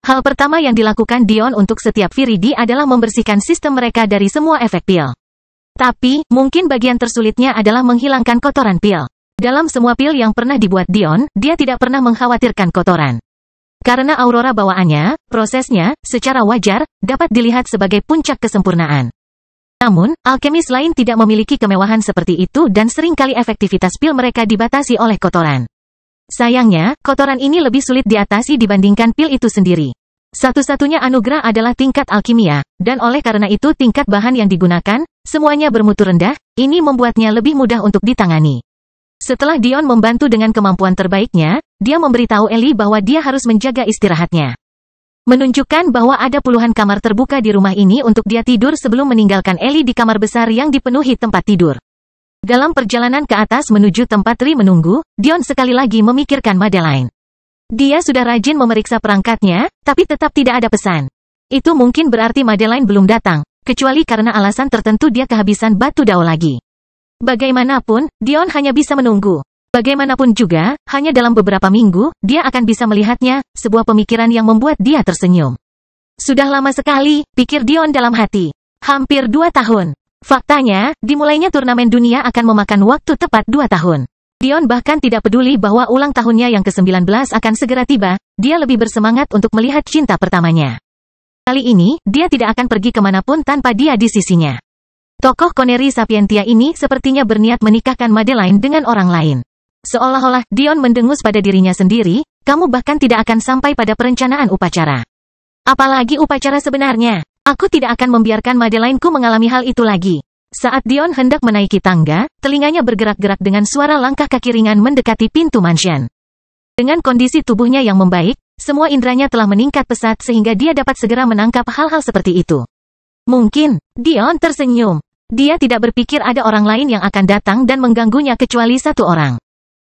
Hal pertama yang dilakukan Dion untuk setiap Viridi adalah membersihkan sistem mereka dari semua efek pil. Tapi, mungkin bagian tersulitnya adalah menghilangkan kotoran pil. Dalam semua pil yang pernah dibuat Dion, dia tidak pernah mengkhawatirkan kotoran. Karena aurora bawaannya, prosesnya, secara wajar, dapat dilihat sebagai puncak kesempurnaan. Namun, alkemis lain tidak memiliki kemewahan seperti itu dan seringkali efektivitas pil mereka dibatasi oleh kotoran. Sayangnya, kotoran ini lebih sulit diatasi dibandingkan pil itu sendiri. Satu-satunya anugerah adalah tingkat alkimia, dan oleh karena itu tingkat bahan yang digunakan, semuanya bermutu rendah, ini membuatnya lebih mudah untuk ditangani. Setelah Dion membantu dengan kemampuan terbaiknya, dia memberitahu Ellie bahwa dia harus menjaga istirahatnya. Menunjukkan bahwa ada puluhan kamar terbuka di rumah ini untuk dia tidur sebelum meninggalkan Ellie di kamar besar yang dipenuhi tempat tidur. Dalam perjalanan ke atas menuju tempat Ri menunggu, Dion sekali lagi memikirkan Madeline. Dia sudah rajin memeriksa perangkatnya, tapi tetap tidak ada pesan. Itu mungkin berarti Madeline belum datang, kecuali karena alasan tertentu dia kehabisan batu dao lagi. Bagaimanapun, Dion hanya bisa menunggu. Bagaimanapun juga, hanya dalam beberapa minggu, dia akan bisa melihatnya, sebuah pemikiran yang membuat dia tersenyum. Sudah lama sekali, pikir Dion dalam hati. Hampir 2 tahun. Faktanya, dimulainya turnamen dunia akan memakan waktu tepat 2 tahun. Dion bahkan tidak peduli bahwa ulang tahunnya yang ke-19 akan segera tiba, dia lebih bersemangat untuk melihat cinta pertamanya. Kali ini, dia tidak akan pergi kemanapun tanpa dia di sisinya. Tokoh Koneri Sapientia ini sepertinya berniat menikahkan Madeline dengan orang lain. Seolah-olah Dion mendengus pada dirinya sendiri, kamu bahkan tidak akan sampai pada perencanaan upacara. Apalagi upacara sebenarnya. Aku tidak akan membiarkan Madelineku mengalami hal itu lagi. Saat Dion hendak menaiki tangga, telinganya bergerak-gerak dengan suara langkah kaki ringan mendekati pintu mansion. Dengan kondisi tubuhnya yang membaik, semua indranya telah meningkat pesat sehingga dia dapat segera menangkap hal-hal seperti itu. Mungkin, Dion tersenyum. Dia tidak berpikir ada orang lain yang akan datang dan mengganggunya kecuali satu orang.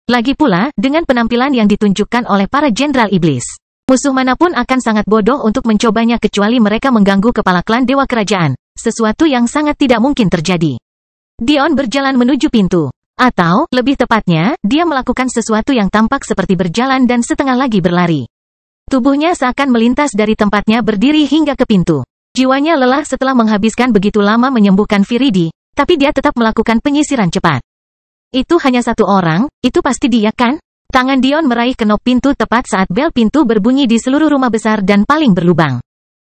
Lagi pula, dengan penampilan yang ditunjukkan oleh para jenderal iblis, musuh manapun akan sangat bodoh untuk mencobanya kecuali mereka mengganggu kepala klan dewa kerajaan, sesuatu yang sangat tidak mungkin terjadi. Dion berjalan menuju pintu. Atau, lebih tepatnya, dia melakukan sesuatu yang tampak seperti berjalan dan setengah lagi berlari. Tubuhnya seakan melintas dari tempatnya berdiri hingga ke pintu. Jiwanya lelah setelah menghabiskan begitu lama menyembuhkan Viridi, tapi dia tetap melakukan penyisiran cepat. Itu hanya satu orang, itu pasti dia kan? Tangan Dion meraih kenop pintu tepat saat bel pintu berbunyi di seluruh rumah besar dan paling berlubang.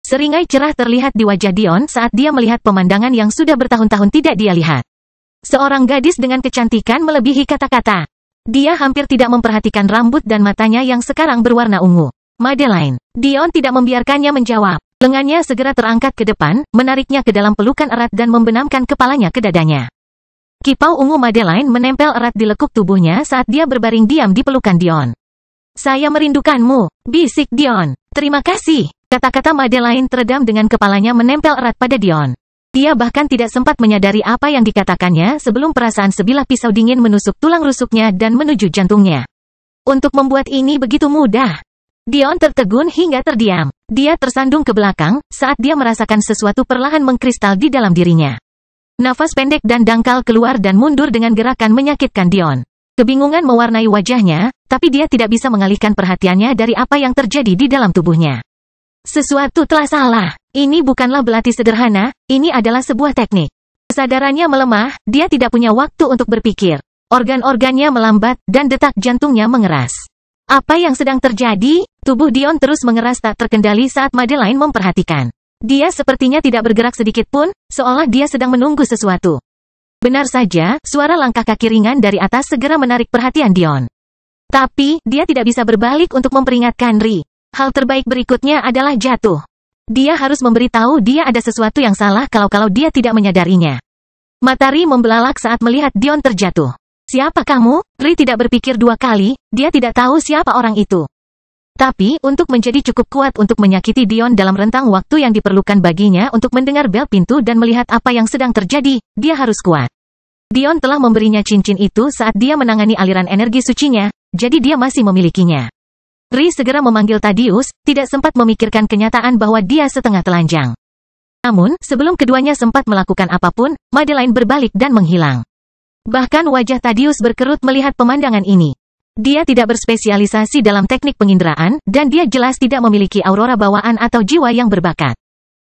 Seringai cerah terlihat di wajah Dion saat dia melihat pemandangan yang sudah bertahun-tahun tidak dia lihat. Seorang gadis dengan kecantikan melebihi kata-kata. Dia hampir tidak memperhatikan rambut dan matanya yang sekarang berwarna ungu. Madeline. Dion tidak membiarkannya menjawab. Lengannya segera terangkat ke depan, menariknya ke dalam pelukan erat dan membenamkan kepalanya ke dadanya. Kipau ungu Madeline menempel erat di lekuk tubuhnya saat dia berbaring diam di pelukan Dion. Saya merindukanmu, bisik Dion. Terima kasih. Kata-kata Madeline teredam dengan kepalanya menempel erat pada Dion. Dia bahkan tidak sempat menyadari apa yang dikatakannya sebelum perasaan sebilah pisau dingin menusuk tulang rusuknya dan menuju jantungnya. Untuk membuat ini begitu mudah. Dion tertegun hingga terdiam. Dia tersandung ke belakang saat dia merasakan sesuatu perlahan mengkristal di dalam dirinya. Nafas pendek dan dangkal keluar dan mundur dengan gerakan menyakitkan Dion. Kebingungan mewarnai wajahnya, tapi dia tidak bisa mengalihkan perhatiannya dari apa yang terjadi di dalam tubuhnya. Sesuatu telah salah. Ini bukanlah belati sederhana, ini adalah sebuah teknik. Kesadarannya melemah, dia tidak punya waktu untuk berpikir. Organ-organnya melambat, dan detak jantungnya mengeras. Apa yang sedang terjadi? Tubuh Dion terus mengeras tak terkendali saat Madeline memperhatikan. Dia sepertinya tidak bergerak sedikit pun, seolah dia sedang menunggu sesuatu. Benar saja, suara langkah kaki ringan dari atas segera menarik perhatian Dion. Tapi, dia tidak bisa berbalik untuk memperingatkan Ri. Hal terbaik berikutnya adalah jatuh. Dia harus memberitahu dia ada sesuatu yang salah kalau dia tidak menyadarinya. Mata Ri membelalak saat melihat Dion terjatuh. Siapa kamu? Ri tidak berpikir dua kali, dia tidak tahu siapa orang itu. Tapi, untuk menjadi cukup kuat untuk menyakiti Dion dalam rentang waktu yang diperlukan baginya untuk mendengar bel pintu dan melihat apa yang sedang terjadi, dia harus kuat. Dion telah memberinya cincin itu saat dia menangani aliran energi sucinya, jadi dia masih memilikinya. Ri segera memanggil Thaddeus, tidak sempat memikirkan kenyataan bahwa dia setengah telanjang. Namun, sebelum keduanya sempat melakukan apapun, Madeline berbalik dan menghilang. Bahkan wajah Thaddeus berkerut melihat pemandangan ini. Dia tidak berspesialisasi dalam teknik penginderaan, dan dia jelas tidak memiliki aurora bawaan atau jiwa yang berbakat.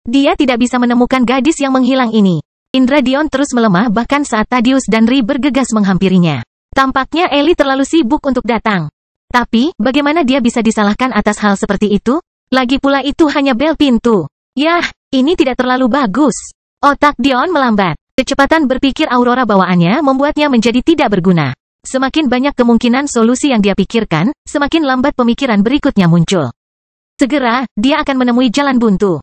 Dia tidak bisa menemukan gadis yang menghilang ini. Indra Dion terus melemah bahkan saat Thaddeus dan Ri bergegas menghampirinya. Tampaknya Ellie terlalu sibuk untuk datang. Tapi, bagaimana dia bisa disalahkan atas hal seperti itu? Lagi pula itu hanya bel pintu. Yah, ini tidak terlalu bagus. Otak Dion melambat. Kecepatan berpikir aurora bawaannya membuatnya menjadi tidak berguna. Semakin banyak kemungkinan solusi yang dia pikirkan, semakin lambat pemikiran berikutnya muncul. Segera, dia akan menemui jalan buntu.